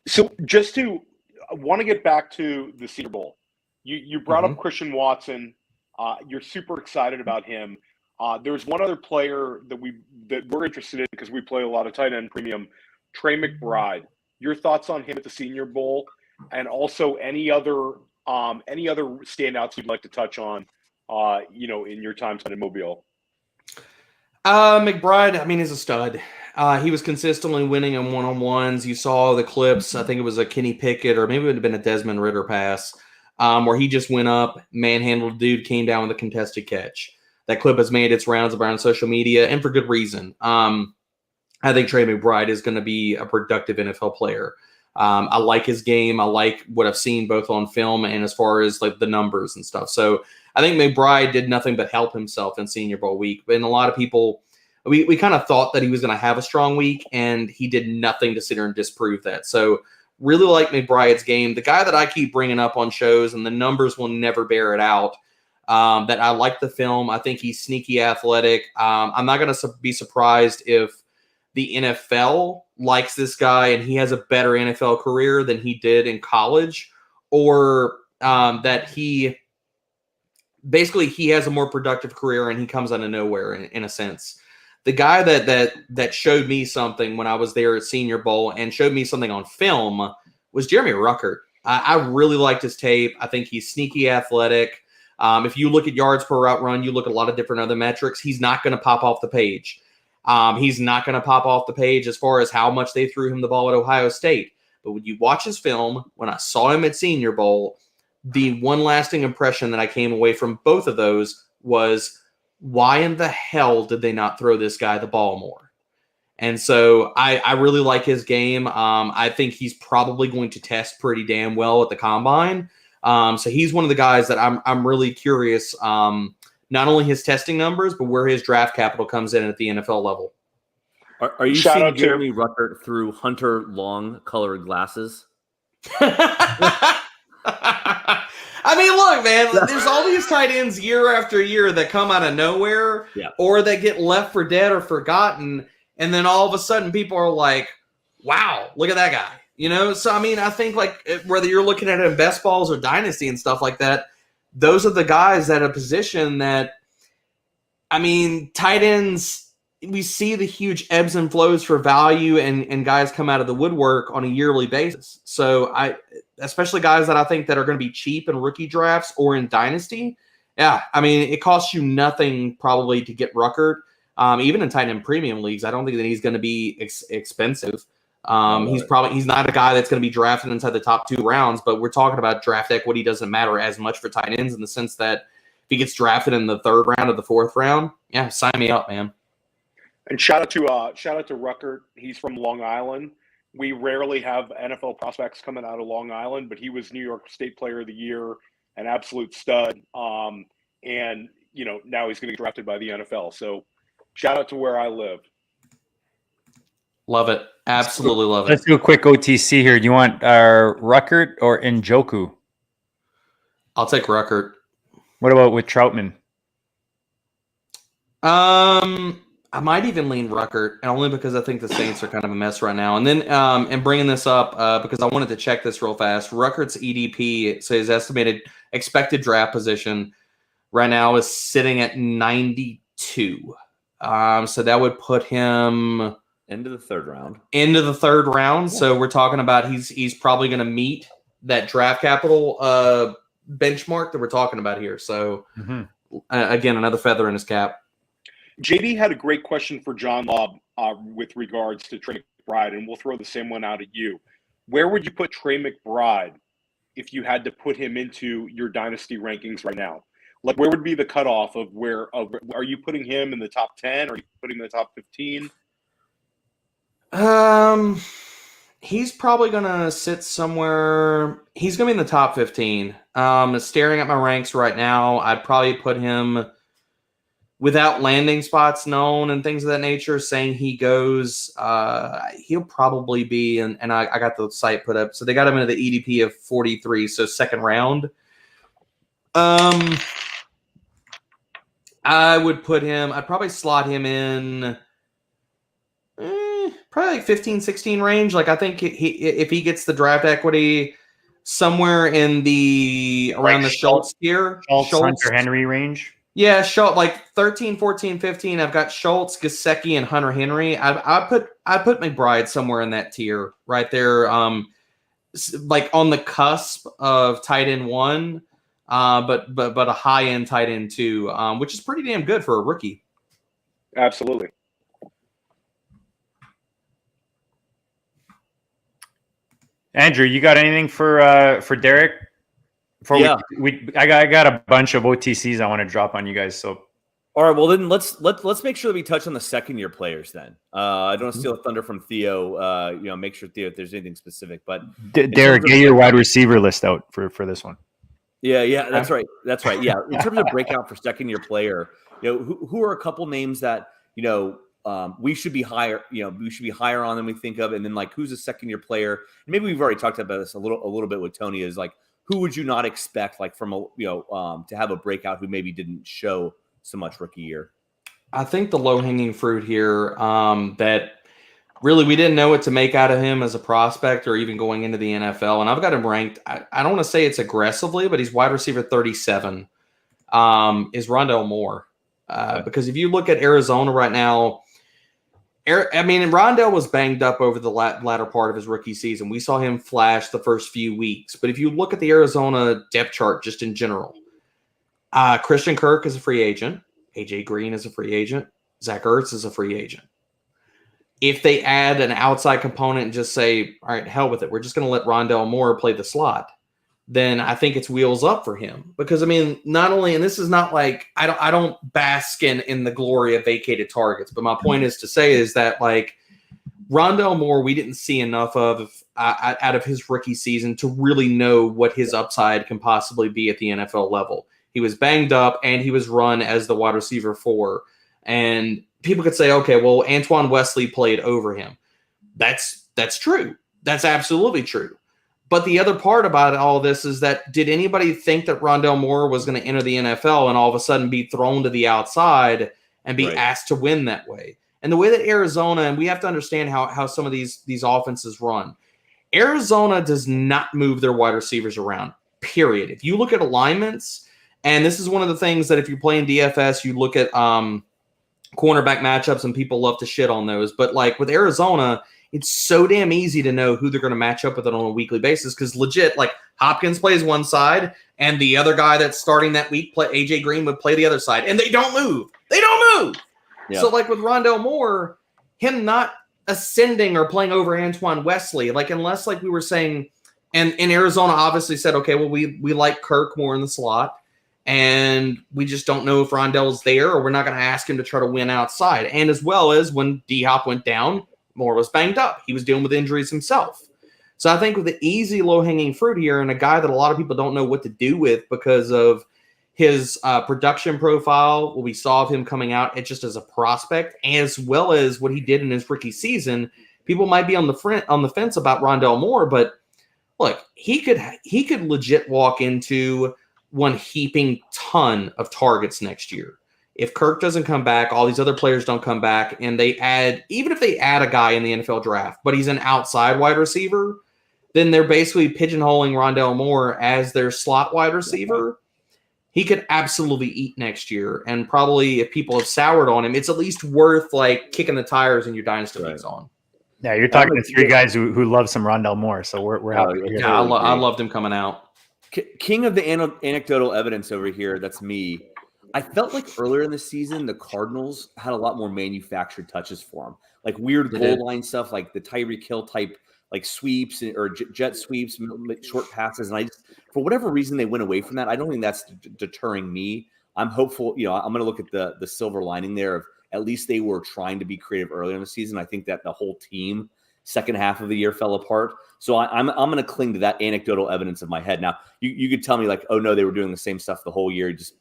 So just to, I want to get back to the Senior Bowl. You brought up Christian Watson. You're super excited about him. There's one other player that we're interested in because we play a lot of tight end premium, Trey McBride. Your thoughts on him at the Senior Bowl, and also any other standouts you'd like to touch on, in your time in Mobile. McBride, I mean, is a stud. He was consistently winning in one-on-ones. You saw the clips. I think it was a Kenny Pickett, or maybe it would have been a Desmond Ridder pass, where he just went up, manhandled a dude, came down with a contested catch. That clip has made its rounds around social media, and for good reason. I think Trey McBride is going to be a productive NFL player. I like his game. I like what I've seen both on film and as far as like the numbers and stuff. So I think McBride did nothing but help himself in Senior Bowl week. And a lot of people, we kind of thought that he was going to have a strong week, and he did nothing to sit here and disprove that. So really like McBride's game. The guy that I keep bringing up on shows, and the numbers will never bear it out, that I like the film. I think he's sneaky athletic. I'm not going to be surprised if the NFL likes this guy and he has a better NFL career than he did in college, or that he has a more productive career and he comes out of nowhere in a sense. The guy that showed me something when I was there at Senior Bowl and showed me something on film was Jeremy Rucker. I really liked his tape. I think he's sneaky athletic. If you look at yards per route run, you look at a lot of different other metrics, he's not going to pop off the page. He's not going to pop off the page as far as how much they threw him the ball at Ohio State. But when you watch his film, when I saw him at Senior Bowl, the one lasting impression that I came away from both of those was, why in the hell did they not throw this guy the ball more? And so I really like his game. I think he's probably going to test pretty damn well at the combine. So he's one of the guys that I'm really curious, not only his testing numbers, but where his draft capital comes in at the NFL level. Are you seeing Jeremy Rucker through Hunter Long colored glasses? I mean, look, man, there's all these tight ends year after year that come out of nowhere, or that get left for dead or forgotten. And then all of a sudden people are like, wow, look at that guy. So, I mean, I think like whether you're looking at it in best balls or dynasty and stuff like that, those are the guys at a position that, I mean, tight ends, we see the huge ebbs and flows for value and guys come out of the woodwork on a yearly basis. So especially guys that I think that are going to be cheap in rookie drafts or in dynasty. Yeah. I mean, it costs you nothing probably to get Rucker. Even in tight end premium leagues, I don't think that he's going to be expensive. He's not a guy that's going to be drafted inside the top 2 rounds, but we're talking about draft equity doesn't matter as much for tight ends in the sense that if he gets drafted in the 3rd round or the 4th round, yeah, sign me up, man. And shout out to Rucker. He's from Long Island. We rarely have NFL prospects coming out of Long Island, but he was New York State Player of the Year, an absolute stud. And now he's going to get drafted by the NFL. So shout out to where I live. Love it. Absolutely love it. Let's do a quick OTC here. Do you want Rucker or Njoku? I'll take Rucker. What about with Troutman? I might even lean Rucker, only because I think the Saints are kind of a mess right now. And then, and bringing this up because I wanted to check this real fast. Rucker's EDP, so his estimated expected draft position right now is sitting at 92. So that would put him into the 3rd round. So we're talking about he's probably going to meet that draft capital benchmark that we're talking about here. So again, another feather in his cap. JD had a great question for John Lobb with regards to Trey McBride, and we'll throw the same one out at you. Where would you put Trey McBride if you had to put him into your dynasty rankings right now? Like, where would be the cutoff of are you putting him in the top 10? Or are you putting him in the top 15? He's probably going to sit somewhere. He's going to be in the top 15. Staring at my ranks right now, I'd probably put him without landing spots known and things of that nature, saying he goes, he'll probably be, and I got the site put up. So they got him into the EDP of 43, so 2nd round. I would put him, I'd probably slot him in probably like 15, 16 range. Like, I think if he gets the draft equity, somewhere in the around the Schultz tier. Schultz, Hunter Henry range. Yeah, Schultz, like 13, 14, 15. I've got Schultz, Gesicki, and Hunter Henry. I put McBride somewhere in that tier right there, like on the cusp of tight end 1, but a high end tight end 2, which is pretty damn good for a rookie. Absolutely. Andrew, you got anything for Derek? I got a bunch of OTCs I want to drop on you guys. So, all right, well then let's make sure that we touch on the second year players. Then I don't want to steal thunder from Theo. Make sure Theo if there's anything specific. But Derek, get your wide receiver list out for this one. Yeah, that's right. Yeah, in terms of breakout for second year player, who are a couple names that we should be higher. We should be higher on than we think of, and then like who's a second year player? Maybe we've already talked about this a little bit with Tony. Is like, who would you not expect, like from to have a breakout who maybe didn't show so much rookie year? I think the low hanging fruit here that really we didn't know what to make out of him as a prospect or even going into the NFL, and I've got him ranked. I don't want to say it's aggressively, but he's wide receiver 37. Is Rondell Moore because if you look at Arizona right now. Rondell was banged up over the latter part of his rookie season. We saw him flash the first few weeks. But if you look at the Arizona depth chart just in general, Christian Kirk is a free agent. A.J. Green is a free agent. Zach Ertz is a free agent. If they add an outside component and just say, all right, hell with it, we're just going to let Rondell Moore play the slot, then I think it's wheels up for him. Because, not only, and this is not like, I don't bask in the glory of vacated targets, but my point is to say is that, like, Rondell Moore, we didn't see enough of out of his rookie season to really know what his upside can possibly be at the NFL level. He was banged up, and he was run as the wide receiver 4. And people could say, okay, well, Antoine Wesley played over him. That's true. That's absolutely true. But the other part about all this is that did anybody think that Rondell Moore was going to enter the NFL and all of a sudden be thrown to the outside and be asked to win that way? And the way that Arizona, and we have to understand how some of these offenses run. Arizona does not move their wide receivers around, period. If you look at alignments, and this is one of the things that if you play in DFS, you look at cornerback matchups and people love to shit on those. But like with Arizona, it's so damn easy to know who they're going to match up with it on a weekly basis because legit, like Hopkins plays one side and the other guy that's starting that week, AJ Green, would play the other side, and they don't move. Yeah. So like with Rondell Moore, him not ascending or playing over Antoine Wesley, like unless like we were saying, and Arizona obviously said, okay, well we like Kirk more in the slot, and we just don't know if Rondell's there, or we're not going to ask him to try to win outside. And as well as when D-Hop went down, Moore was banged up. He was dealing with injuries himself. So I think with the easy low-hanging fruit here and a guy that a lot of people don't know what to do with because of his production profile, what we saw of him coming out just as a prospect, as well as what he did in his rookie season, people might be on the fence about Rondell Moore, but look, he could legit walk into one heaping ton of targets next year. If Kirk doesn't come back, all these other players don't come back, and even if they add a guy in the NFL draft, but he's an outside wide receiver, then they're basically pigeonholing Rondell Moore as their slot wide receiver. He could absolutely eat next year, and probably if people have soured on him, it's at least worth like kicking the tires in your dynasty leagues on. Yeah, you're talking to three guys who love some Rondell Moore, so we're happy. Yeah, I loved him coming out. King of the anecdotal evidence over here, that's me. I felt like earlier in the season, the Cardinals had a lot more manufactured touches for them, like weird goal line stuff, like the Tyreek Hill type, like sweeps or jet sweeps, short passes. And I just, for whatever reason, they went away from that. I don't think that's deterring me. I'm hopeful. I'm going to look at the silver lining there of at least they were trying to be creative earlier in the season. I think that the whole team second half of the year fell apart. So I'm going to cling to that anecdotal evidence of my head. Now you could tell me like, oh no, they were doing the same stuff the whole year. Just,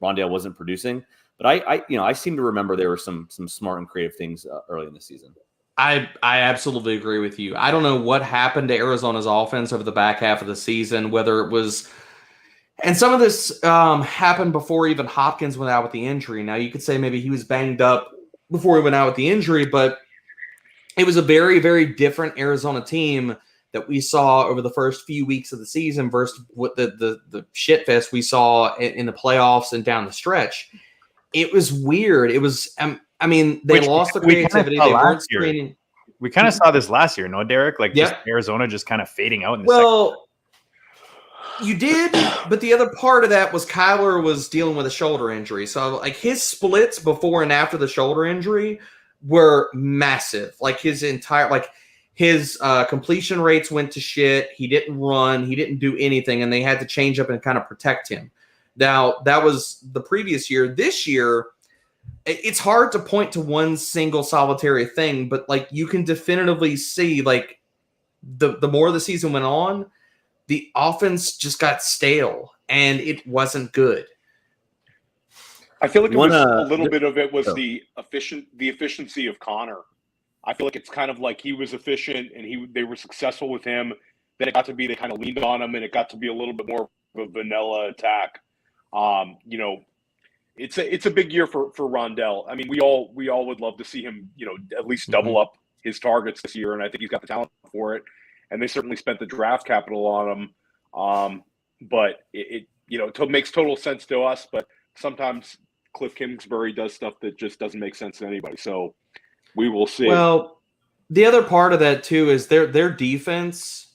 Rondell wasn't producing, but I seem to remember there were some smart and creative things early in the season. I absolutely agree with you. I don't know what happened to Arizona's offense over the back half of the season, whether it was, and some of this happened before even Hopkins went out with the injury. Now you could say maybe he was banged up before he went out with the injury, but it was a very, very different Arizona team that we saw over the first few weeks of the season versus what the shit fest we saw in the playoffs and down the stretch. It was weird. It was, they lost the creativity. They weren't screening. We kind of saw this last year, no, Derek? Like just Arizona just kind of fading out in the second. You did, but the other part of that was Kyler was dealing with a shoulder injury. So, like, his splits before and after the shoulder injury were massive. Like, his completion rates went to shit. He didn't run. He didn't do anything, and they had to change up and kind of protect him. Now, that was the previous year. This year, it's hard to point to one single solitary thing, but, like, you can definitively see, like, the more the season went on, the offense just got stale, and it wasn't good. I feel like a little bit of it was the efficiency of Connor. I feel like it's kind of like he was efficient, and they were successful with him. Then it got to be they kind of leaned on him, and it got to be a little bit more of a vanilla attack. It's a big year for Rondell. I mean, we all would love to see him, at least double up his targets this year, and I think he's got the talent for it. And they certainly spent the draft capital on him. But it makes total sense to us. But sometimes Cliff Kingsbury does stuff that just doesn't make sense to anybody. So we will see. Well, the other part of that, too, is their defense.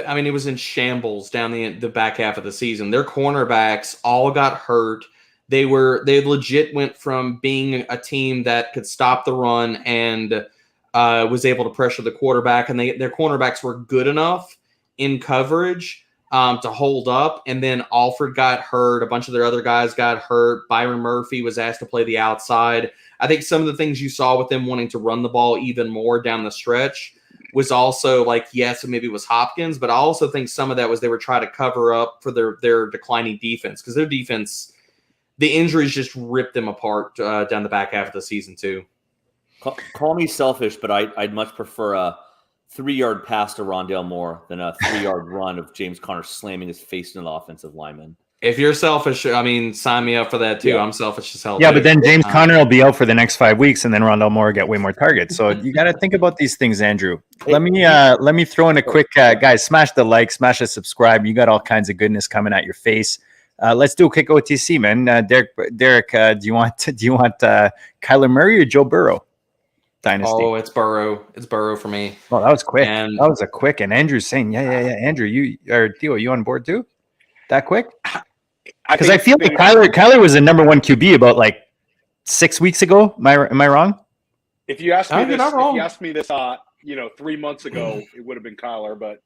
I mean, it was in shambles down the back half of the season. Their cornerbacks all got hurt. They legit went from being a team that could stop the run and was able to pressure the quarterback, and their cornerbacks were good enough in coverage to hold up. And then Alford got hurt. A bunch of their other guys got hurt. Byron Murphy was asked to play the outside. I think some of the things you saw with them wanting to run the ball even more down the stretch was also like, yes, maybe it was Hopkins, but I also think some of that was they were trying to cover up for their declining defense, because their defense, the injuries just ripped them apart down the back half of the season too. Call me selfish, but I'd much prefer a 3-yard pass to Rondell Moore than a 3-yard run of James Conner slamming his face into the offensive lineman. If you're selfish, I mean, sign me up for that too. Yeah. I'm selfish as hell. Yeah, but then James Conner will be out for the next 5 weeks, and then Rondell Moore will get way more targets. So you got to think about these things, Andrew. Let me throw in a quick guys. Smash the like, smash the subscribe. You got all kinds of goodness coming at your face. Let's do a quick OTC, man. Derek, do you want Kyler Murray or Joe Burrow? Dynasty. Oh, it's Burrow. It's Burrow for me. Oh, that was quick. That was a quick. And Andrew's saying, yeah. Andrew, you on board too? That quick? Because I feel like Kyler was the number one QB about like 6 weeks ago. Am I wrong? If you asked me this, 3 months ago, it would have been Kyler. But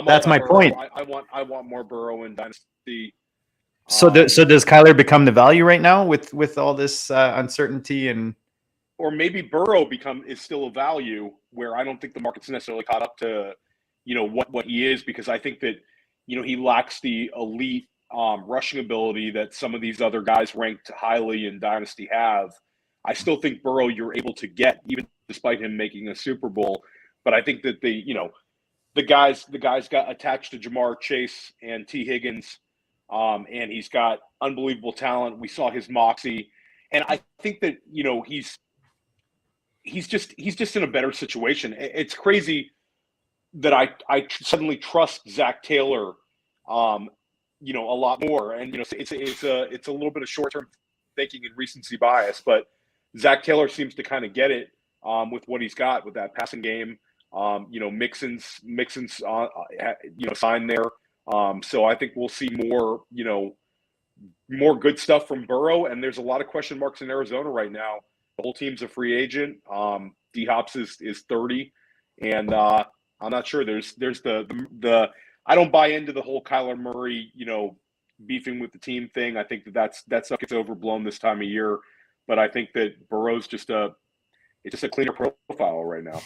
that's my point. I want more Burrow in Dynasty. So does Kyler become the value right now with all this uncertainty and? Or maybe Burrow is still a value where I don't think the market's necessarily caught up to, what he is, because I think that, he lacks the elite rushing ability that some of these other guys ranked highly in Dynasty have. I still think Burrow you're able to get, even despite him making a Super Bowl. But I think that the guys got attached to Jamar Chase and T. Higgins, and he's got unbelievable talent. We saw his moxie, and I think that he's just in a better situation. It's crazy that I suddenly trust Zach Taylor, a lot more. And it's a little bit of short-term thinking and recency bias, but Zach Taylor seems to kind of get it with what he's got with that passing game. Mixon's signed there. So I think we'll see more good stuff from Burrow. And there's a lot of question marks in Arizona right now. The whole team's a free agent. D Hops is 30, and I'm not sure. There's the I don't buy into the whole Kyler Murray, beefing with the team thing. I think that stuff gets overblown this time of year. But I think that Burrow's just a cleaner profile right now.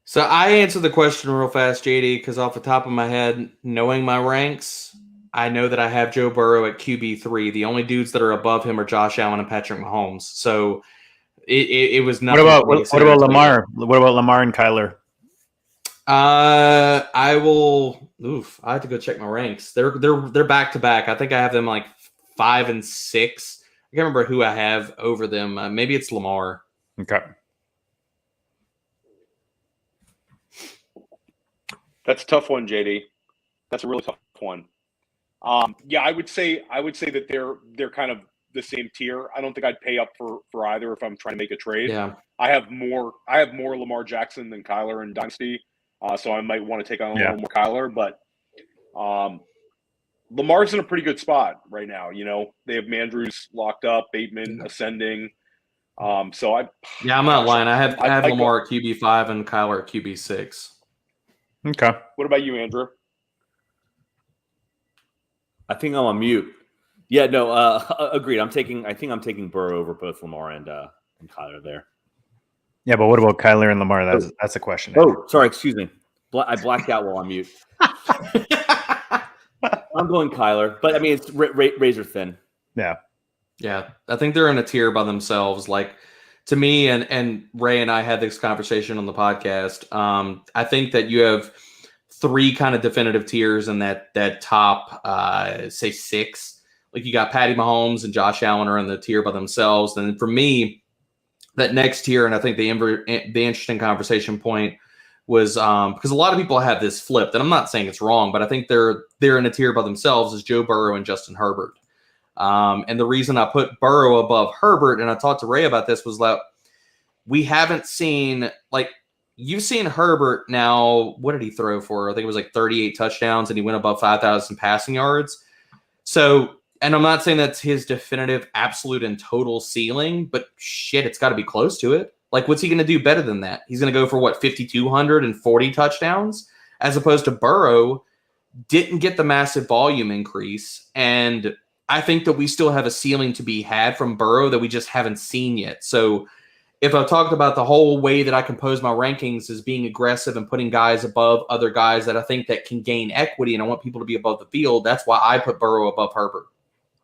So I answered the question real fast, JD, because off the top of my head, knowing my ranks, I know that I have Joe Burrow at QB3. The only dudes that are above him are Josh Allen and Patrick Mahomes. So it was nothing. What about Lamar? What about Lamar and Kyler? I have to go check my ranks. They're back to back. I think I have them like 5 and 6. I can't remember who I have over them. Maybe it's Lamar. Okay. That's a tough one, JD. That's a really tough one. Yeah, I would say that they're kind of the same tier. I don't think I'd pay up for either if I'm trying to make a trade. Yeah. I have more Lamar Jackson than Kyler in Dynasty, so I might want to take on a little more Kyler. But Lamar's in a pretty good spot right now. You know, they have Mandrews locked up, Bateman ascending. I'm not lying. I have Lamar at QB5 and Kyler at QB6. Okay. What about you, Andrew? I think I'm on mute. Yeah, no, agreed. I think I'm taking Burrow over both Lamar and Kyler there. Yeah, but what about Kyler and Lamar? That's a question. Oh, sorry, excuse me. I blacked out while I'm mute. I'm going Kyler, but I mean it's razor thin. Yeah. Yeah, I think they're in a tier by themselves. Like, to me, and Ray and I had this conversation on the podcast. I think that you have three kind of definitive tiers in that top, say 6. Like, you got Patty Mahomes and Josh Allen are in the tier by themselves. And for me, that next tier, and I think the interesting conversation point was because a lot of people have this flipped, and I'm not saying it's wrong, but I think they're in a tier by themselves is Joe Burrow and Justin Herbert. And the reason I put Burrow above Herbert, and I talked to Ray about this, was that we haven't seen, like, you've seen Herbert now. What did he throw for? I think it was like 38 touchdowns, and he went above 5,000 passing yards. So, and I'm not saying that's his definitive, absolute, and total ceiling, but shit, it's got to be close to it. Like, what's he going to do better than that? He's going to go for, 5,240 touchdowns, as opposed to Burrow didn't get the massive volume increase. And I think that we still have a ceiling to be had from Burrow that we just haven't seen yet. So if I've talked about the whole way that I compose my rankings is being aggressive and putting guys above other guys that I think that can gain equity, and I want people to be above the field, that's why I put Burrow above Herbert.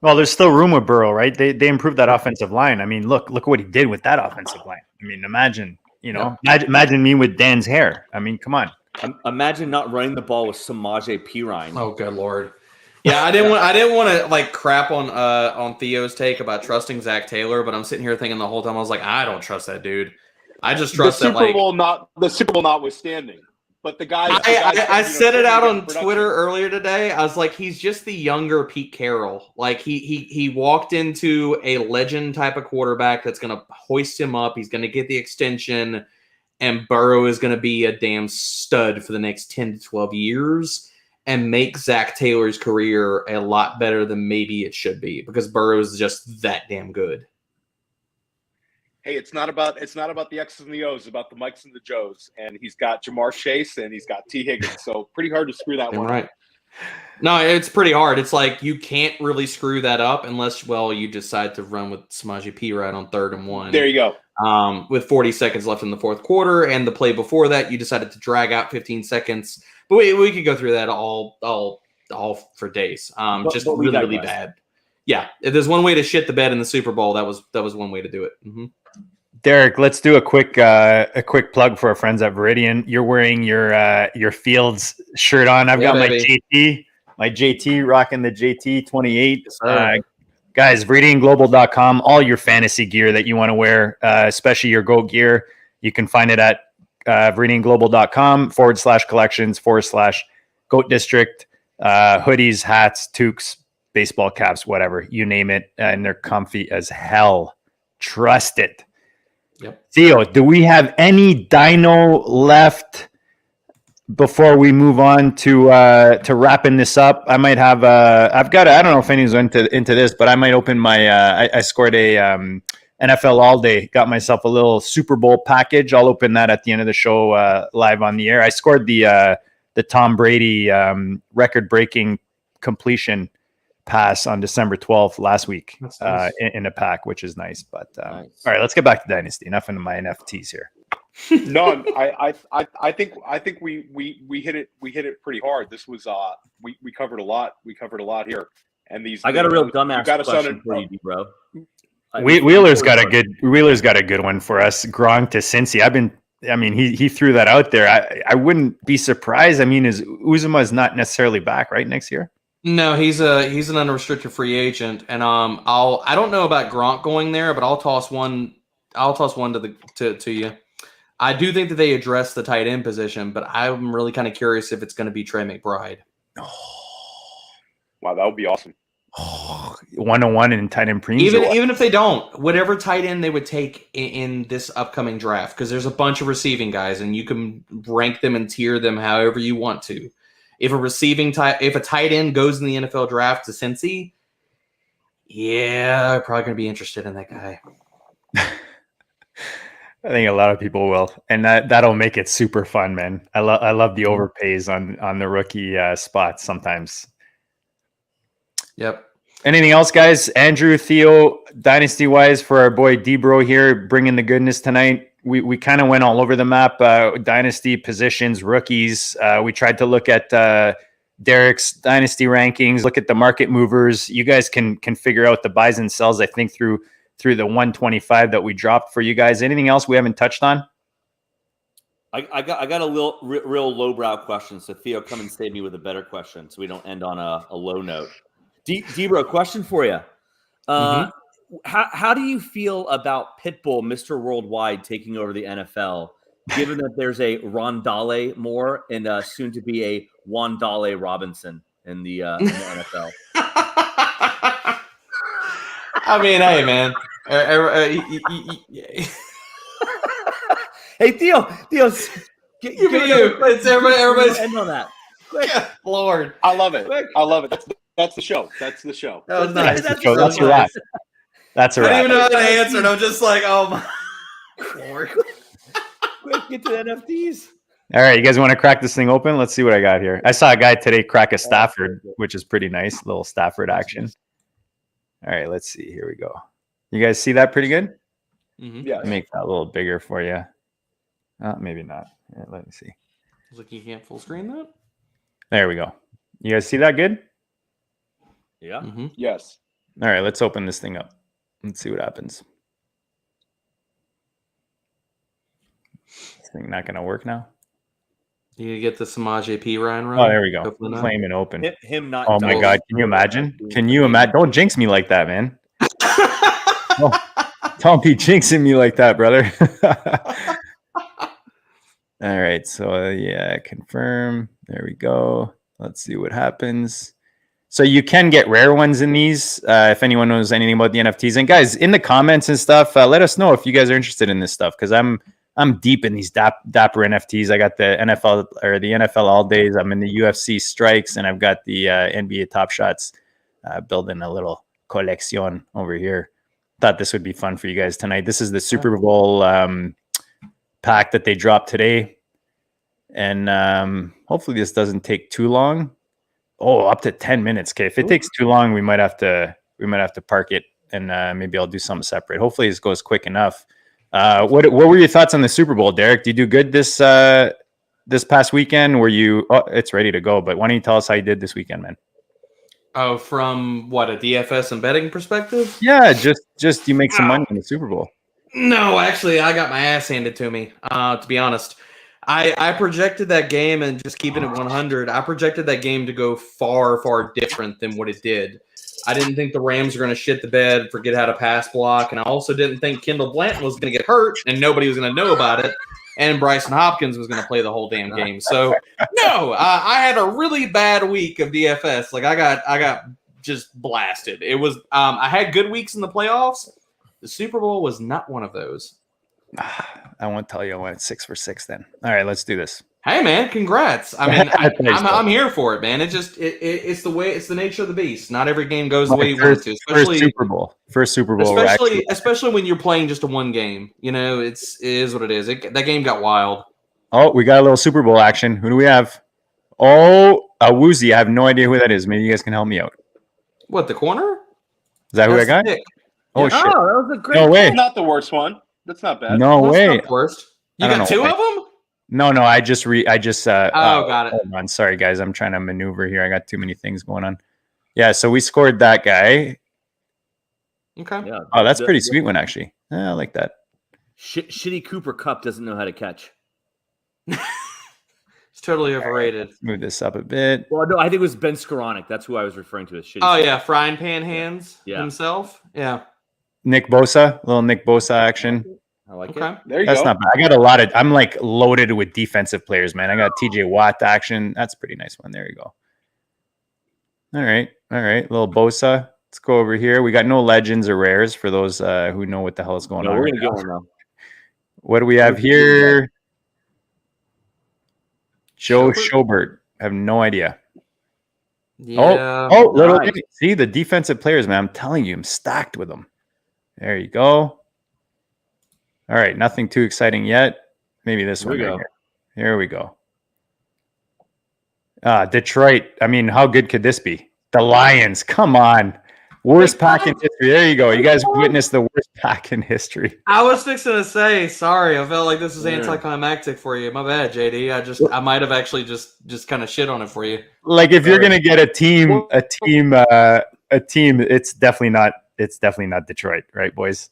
Well, there's still room with Burrow, right? They improved that offensive line. I mean, look what he did with that offensive line. I mean, imagine me with Dan's hair. I mean, come on. Imagine not running the ball with Samaje Perine. Oh, good Lord. Yeah, I didn't want to like crap on Theo's take about trusting Zach Taylor, but I'm sitting here thinking the whole time I was like, I don't trust that dude. I just trust the Super Bowl notwithstanding. But the guy, I said it out on Twitter earlier today. I was like, he's just the younger Pete Carroll. Like he walked into a legend type of quarterback that's going to hoist him up. He's going to get the extension, and Burrow is going to be a damn stud for the next 10 to 12 years and make Zach Taylor's career a lot better than maybe it should be, because Burrow is just that damn good. Hey, it's not about the X's and the O's, it's about the Mikes and the Joes. And he's got Jamar Chase and he's got T. Higgins. So pretty hard to screw that one up. No, it's pretty hard. It's like you can't really screw that up unless, you decide to run with Samaje Perine on 3rd and 1. There you go. With 40 seconds left in the fourth quarter, and the play before that, you decided to drag out 15 seconds. But we could go through that all for days. Just really bad. Yeah, if there's one way to shit the bed in the Super Bowl, that was one way to do it. Mm-hmm. Derek, let's do a quick plug for our friends at Viridian. You're wearing your Fields shirt on. I've got my JT rocking the JT 28. Guys, ViridianGlobal.com, all your fantasy gear that you want to wear, especially your GOAT gear. You can find it at ViridianGlobal.com /collections/GOAT District, hoodies, hats, toques, baseball caps, whatever, you name it. And they're comfy as hell. Trust it. Yep. Theo, do we have any Dino left before we move on to wrapping this up? I might have I don't know if anyone's into this, but I might open my I scored a NFL All Day, got myself a little Super Bowl package. I'll open that at the end of the show live on the air. I scored the Tom Brady record-breaking completion pass on December 12th last week. Nice. In a pack, which is nice. But nice. All right, let's get back to Dynasty. Enough into my NFTs here. No, I think we hit it pretty hard. This was we covered a lot. We covered a lot here. And these I got a real dumbass question for you, bro. Wheeler's got a good one for us. Gronk to Cincy. He threw that out there. I wouldn't be surprised. Uzomah's not necessarily back right next year. No, he's an unrestricted free agent, and I don't know about Gronk going there, but I'll toss one to you. I do think that they address the tight end position, but I'm really kind of curious if it's going to be Trey McBride. Wow, that would be awesome. 101 in tight end premiums. Even if they don't, whatever tight end they would take in this upcoming draft, because there's a bunch of receiving guys, and you can rank them and tier them however you want to. If a tight end goes in the NFL draft to Cincy, yeah, I'm probably going to be interested in that guy. I think a lot of people will, and that'll make it super fun, man. I love the overpays on the rookie spots sometimes. Yep. Anything else, guys? Andrew, Theo, dynasty wise for our boy D-Bro here, bringing the goodness tonight. We kind of went all over the map. Dynasty positions, rookies. We tried to look at Derek's dynasty rankings. Look at the market movers. You guys can figure out the buys and sells. I think through the 125 that we dropped for you guys. Anything else we haven't touched on? I got a real lowbrow question. So Theo, come and save me with a better question, so we don't end on a low note. D-Bro, question for you. How do you feel about Pitbull, Mr. Worldwide, taking over the NFL, given that there's a Rondell Moore and soon to be a Wandale Robinson in the NFL? I mean, hey, man. Hey, Theo, it's everybody's end on that. Quick. Lord. I love it. Quick. I love it. That's the show. That's the show. That was nice. That's a wrap. That's a I wrap. don't even know how to answer it. I'm just like, oh my Lord. Quick, get to the NFTs. All right, you guys want to crack this thing open? Let's see what I got here. I saw a guy today crack a Stafford, which is pretty nice. Little Stafford action. All right, let's see. Here we go. You guys see that pretty good? Mm-hmm. Yeah. Make that a little bigger for you. Maybe not. Yeah, let me see. Like you can't full screen that? There we go. You guys see that good? Yeah. Mm-hmm. Yes. All right, let's open this thing up. Let's see what happens. This thing not going to work now? You get the Samaje P. Ryan run? Oh, there we go. Hopefully not. Claim and open. Him not. Oh, my God. Can you imagine? Can you imagine? Don't jinx me like that, man. Don't be jinxing me like that, brother. All right. So, yeah, confirm. There we go. Let's see what happens. So you can get rare ones in these. If anyone knows anything about the NFTs, and guys, in the comments and stuff, let us know if you guys are interested in this stuff, because I'm deep in these dapper NFTs. I got the NFL All Days. I'm in the UFC Strikes, and I've got the NBA Top Shots. Building a little collection over here. Thought this would be fun for you guys tonight. This is the Super Bowl pack that they dropped today, and hopefully this doesn't take too long. Oh, up to 10 minutes. Okay, if it takes too long, we might have to park it, and maybe I'll do something separate. Hopefully this goes quick enough. What were your thoughts on the Super Bowl, Derek? Did you do good this past weekend? Were you? Oh, it's ready to go. But why don't you tell us how you did this weekend, man? Oh, from what, a DFS and betting perspective? Yeah, just you make some money in the Super Bowl. No, actually, I got my ass handed to me. To be honest, I projected that game, and just keeping it 100, I projected that game to go far, far different than what it did. I didn't think the Rams were going to shit the bed, forget how to pass block, and I also didn't think Kendall Blanton was going to get hurt, and nobody was going to know about it, and Bryson Hopkins was going to play the whole damn game. So, no, I had a really bad week of DFS. Like, I got just blasted. It was I had good weeks in the playoffs. The Super Bowl was not one of those. I won't tell you. I went 6 for 6 then. All right, let's do this. Hey man, congrats! I mean, I'm here for it, man. It's the nature of the beast. Not every game goes the way you want it to. Especially First Super Bowl. Especially when you're playing just a one game. You know, it is what it is. That game got wild. Oh, we got a little Super Bowl action. Who do we have? Oh, a Woozy. I have no idea who that is. Maybe you guys can help me out. What, the corner? Is that who I got? Oh shit! that was a great. No way. Not the worst one. That's not bad. No way. Not the worst. You I don't got know. two of them? No. I just got it. Hold on. Sorry, guys. I'm trying to maneuver here. I got too many things going on. Yeah, so we scored that guy. Okay. Yeah. Oh, that's pretty sweet one, actually. I like that. Shitty Cooper Kupp doesn't know how to catch. It's totally overrated. Let's move this up a bit. Well, no, I think it was Ben Skoranek. That's who I was referring to as shitty. Oh yeah, frying pan hands Yeah. himself. Yeah. Nick Bosa, little Nick Bosa action. I like Okay. it. There you That's go. not bad. I got a lot of. I'm like loaded with defensive players, man. I got T.J. Watt action. That's a pretty nice one. There you go. All right. Little Bosa. Let's go over here. We got no legends or rares for those who know what the hell is going No, on. we're Right gonna get now. one though. What do we have here? Joe Schobert? Schobert. I have no idea. Yeah. Oh, little. nice. See the defensive players, man. I'm telling you, I'm stacked with them. There you go. All right, nothing too exciting yet. Maybe this Here one we right go. here. Here we go. Detroit. I mean, how good could this be? The Lions. Come on. Worst pack in history. There you go. You guys witnessed the worst pack in history. I was fixing to say, sorry. I felt like this is Yeah. anticlimactic for you. My bad, JD. I might have actually just kind of shit on it for you. Like if you're Sorry. gonna get a team, it's definitely not Detroit, right, boys?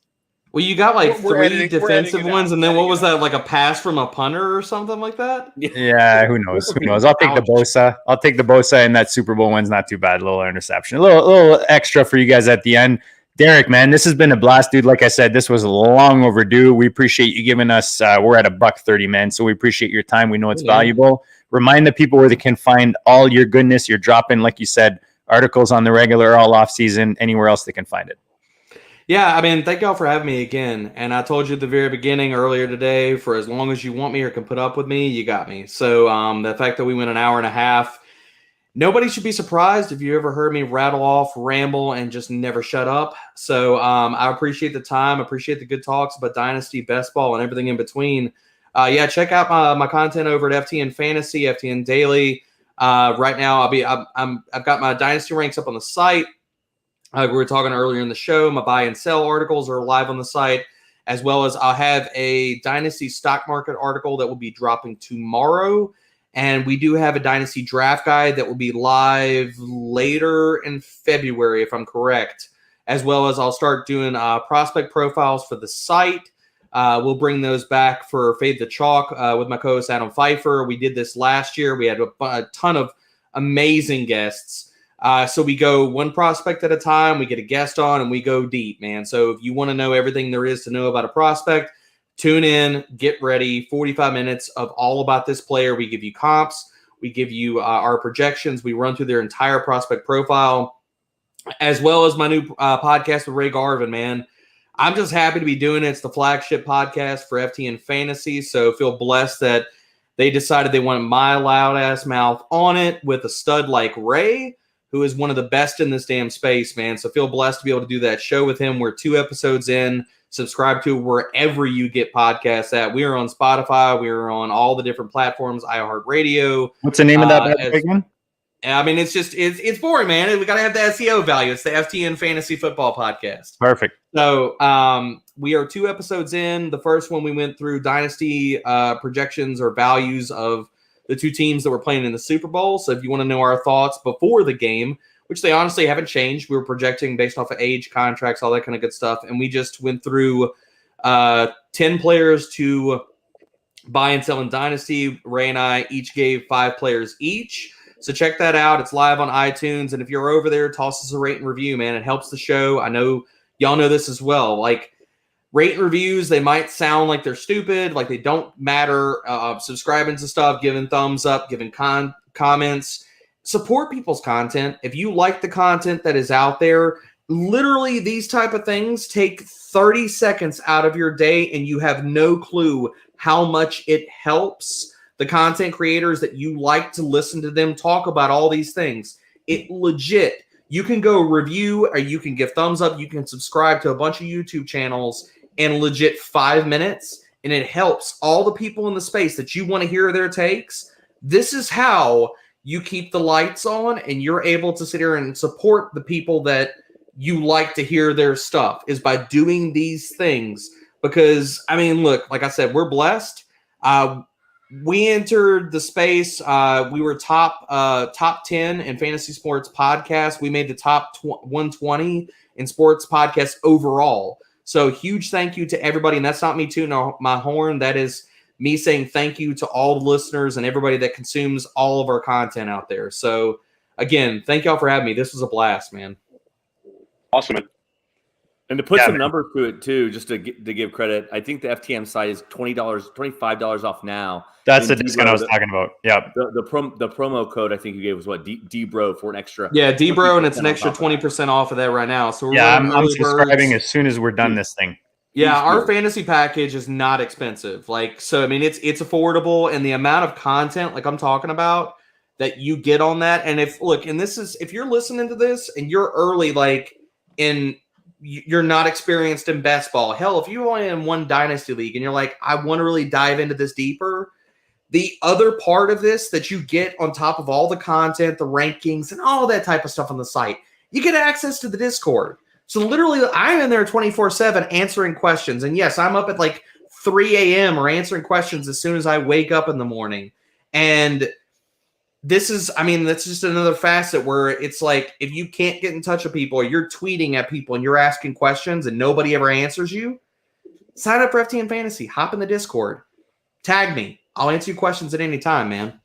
Well, you got like We're three editing- we're defensive editing it ones, out. and then what Editing was it out. that? Like a pass from a punter or something like that? Yeah, who knows? I'll take the Bosa. And that Super Bowl one's not too bad. A little interception. A little extra for you guys at the end. Derek, man, this has been a blast, dude. Like I said, this was long overdue. We appreciate you giving us, we're at $1.30, man. So we appreciate your time. We know it's valuable. Remind the people where they can find all your goodness. You're dropping, like you said, articles on the regular, all off season, anywhere else they can find it. Yeah, I mean, thank y'all for having me again. And I told you at the very beginning earlier today, for as long as you want me or can put up with me, you got me. So the fact that we went an hour and a half, nobody should be surprised if you ever heard me rattle off, ramble, and just never shut up. So I appreciate the time, appreciate the good talks about Dynasty, best ball, and everything in between. Yeah, check out my content over at FTN Fantasy, FTN Daily. Right now, I've got my Dynasty ranks up on the site. We were talking earlier in the show. My buy and sell articles are live on the site, as well as I'll have a Dynasty stock market article that will be dropping tomorrow. And we do have a Dynasty draft guide that will be live later in February, if I'm correct, as well as I'll start doing prospect profiles for the site. We'll bring those back for Fade the Chalk with my co-host Adam Pfeiffer. We did this last year. We had a ton of amazing guests. So we go one prospect at a time, we get a guest on, and we go deep, man. So if you want to know everything there is to know about a prospect, tune in, get ready, 45 minutes of all about this player. We give you comps, we give you our projections, we run through their entire prospect profile, as well as my new podcast with Ray Garvin, man. I'm just happy to be doing it. It's the flagship podcast for FTN Fantasy, so feel blessed that they decided they wanted my loud-ass mouth on it with a stud like Ray, who is one of the best in this damn space, man. So feel blessed to be able to do that show with him. We're 2 episodes in. Subscribe to wherever you get podcasts at. We are on Spotify. We are on all the different platforms, iHeartRadio. What's the name of that big one? I mean, it's boring, man. We got to have the SEO value. It's the FTN Fantasy Football Podcast. Perfect. So we are 2 episodes in. The first one we went through Dynasty projections or values of the 2 teams that were playing in the Super Bowl. So if you want to know our thoughts before the game, which they honestly haven't changed, we were projecting based off of age, contracts, all that kind of good stuff. And we just went through 10 players to buy and sell in Dynasty. Ray and I each gave 5 players each. So check that out. It's live on iTunes. And if you're over there, toss us a rate and review, man. It helps the show. I know y'all know this as well. Like, rate and reviews, they might sound like they're stupid, like they don't matter. Subscribing to stuff, giving thumbs up, giving comments. Support people's content. If you like the content that is out there, literally these type of things take 30 seconds out of your day, and you have no clue how much it helps the content creators that you like to listen to them talk about all these things. It legit. You can go review, or you can give thumbs up. You can subscribe to a bunch of YouTube channels in legit 5 minutes, and it helps all the people in the space that you want to hear their takes. This is how you keep the lights on, and you're able to sit here and support the people that you like to hear their stuff, is by doing these things. Because, I mean, look, like I said, we're blessed. We entered the space. We were top 10 in fantasy sports podcasts. We made the top 120 in sports podcasts overall. So huge thank you to everybody. And that's not me tooting my horn. That is me saying thank you to all the listeners and everybody that consumes all of our content out there. So again, thank y'all for having me. This was a blast, man. Awesome. And to put some numbers to it too, just to give credit, I think the FTM site is $25 off now. That's the discount I was talking about. Yeah. The promo code I think you gave was what, D-Bro for an extra. Yeah, D-Bro, and it's an extra 20% off of that right now. So we're I'm subscribing as soon as we're done this thing. Yeah, our fantasy package is not expensive. Like, so I mean, it's affordable, and the amount of content like I'm talking about that you get on that. And if you're listening to this and you're early, like you're not experienced in best ball. Hell, if you're only in one dynasty league and you're like, I want to really dive into this deeper, the other part of this that you get on top of all the content, the rankings, and all that type of stuff on the site, you get access to the Discord. So literally, I'm in there 24/7 answering questions. And yes, I'm up at like 3 a.m. or answering questions as soon as I wake up in the morning. And that's just another facet where it's like, if you can't get in touch with people, or you're tweeting at people and you're asking questions and nobody ever answers you, sign up for FTN Fantasy. Hop in the Discord. Tag me. I'll answer your questions at any time, man.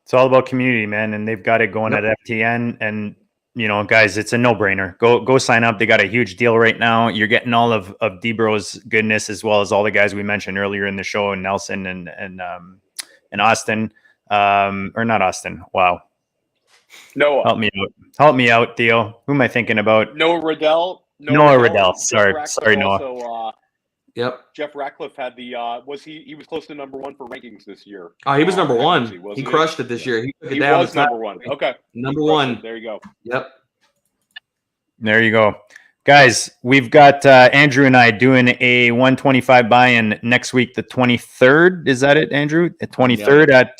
It's all about community, man. And they've got it going at FTN. And, guys, it's a no-brainer. Go sign up. They got a huge deal right now. You're getting all of D-Bro's goodness, as well as all the guys we mentioned earlier in the show, and Nelson and Austin. Or not Austin. Wow. Noah. Help me out, Theo. Who am I thinking about? Noah Riddell. Sorry, Noah. Also, Yep. Jeff Ratcliffe had he was close to number 1 for rankings this year. Oh, he was number 1. He crushed it this year. He took it down. Was number 1. Okay. Number 1. There you go. Yep. There you go. Guys, we've got Andrew and I doing a 125 buy-in next week, the 23rd. Is that it, Andrew? The 23rd at,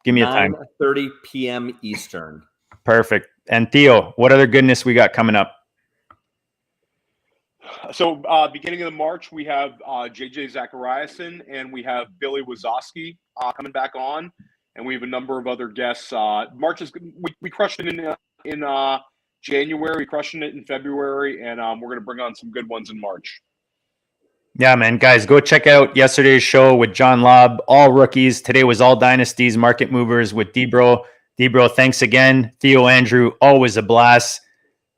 give me a time. 9:30 p.m. Eastern. Perfect. And Theo, what other goodness we got coming up? So beginning of March, we have JJ Zachariason, and we have Billy Wazowski coming back on, and we have a number of other guests. March is we crushed it in January, crushing it in February, and we're going to bring on some good ones in March. Yeah, man. Guys, go check out yesterday's show with John Lobb, all rookies. Today was all dynasties, market movers with D-Bro. D-Bro, thanks again. Theo, Andrew, always a blast.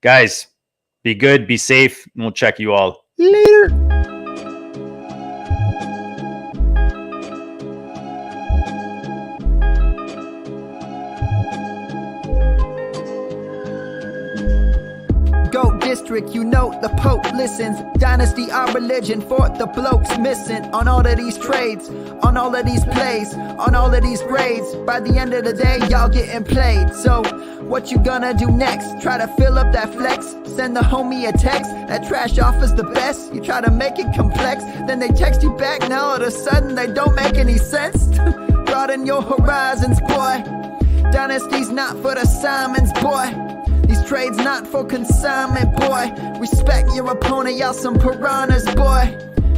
Guys, be good, be safe, and we'll check you all later. Go district, the Pope listens. Dynasty, our religion, for the blokes missing. On all of these trades, on all of these plays, on all of these grades. By the end of the day, y'all getting played. So, what you gonna do next? Try to fill up that flex? Send the homie a text? That trash offers the best? You try to make it complex, then they text you back. Now all of a sudden, they don't make any sense. Broaden your horizons, boy. Dynasty's not for the Simons, boy. These trades not for consignment, boy. Respect your opponent, y'all some piranhas, boy.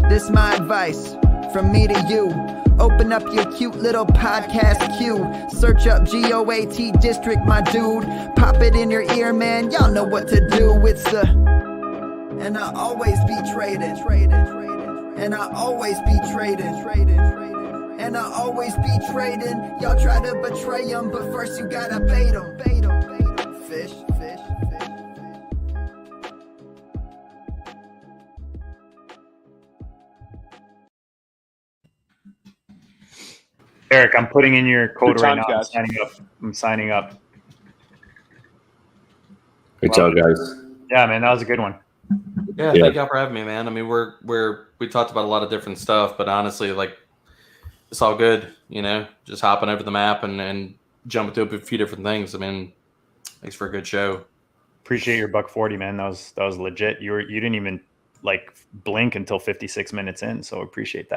This my advice from me to you. Open up your cute little podcast queue. Search up GOAT District, my dude. Pop it in your ear, man. Y'all know what to do. It's the and I always be traded. And I always be traded. And I always be trading. Y'all try to betray them, but first you gotta bait them. Fish. Eric, I'm putting in your code right now. Guys. I'm signing up. Good job, guys. Yeah, man, that was a good one. Yeah, thank y'all for having me, man. I mean, we talked about a lot of different stuff, but honestly, like, it's all good, just hopping over the map and jumping to a few different things. I mean, thanks for a good show. Appreciate your $140, man. That was legit. You didn't even blink until 56 minutes in, so appreciate that.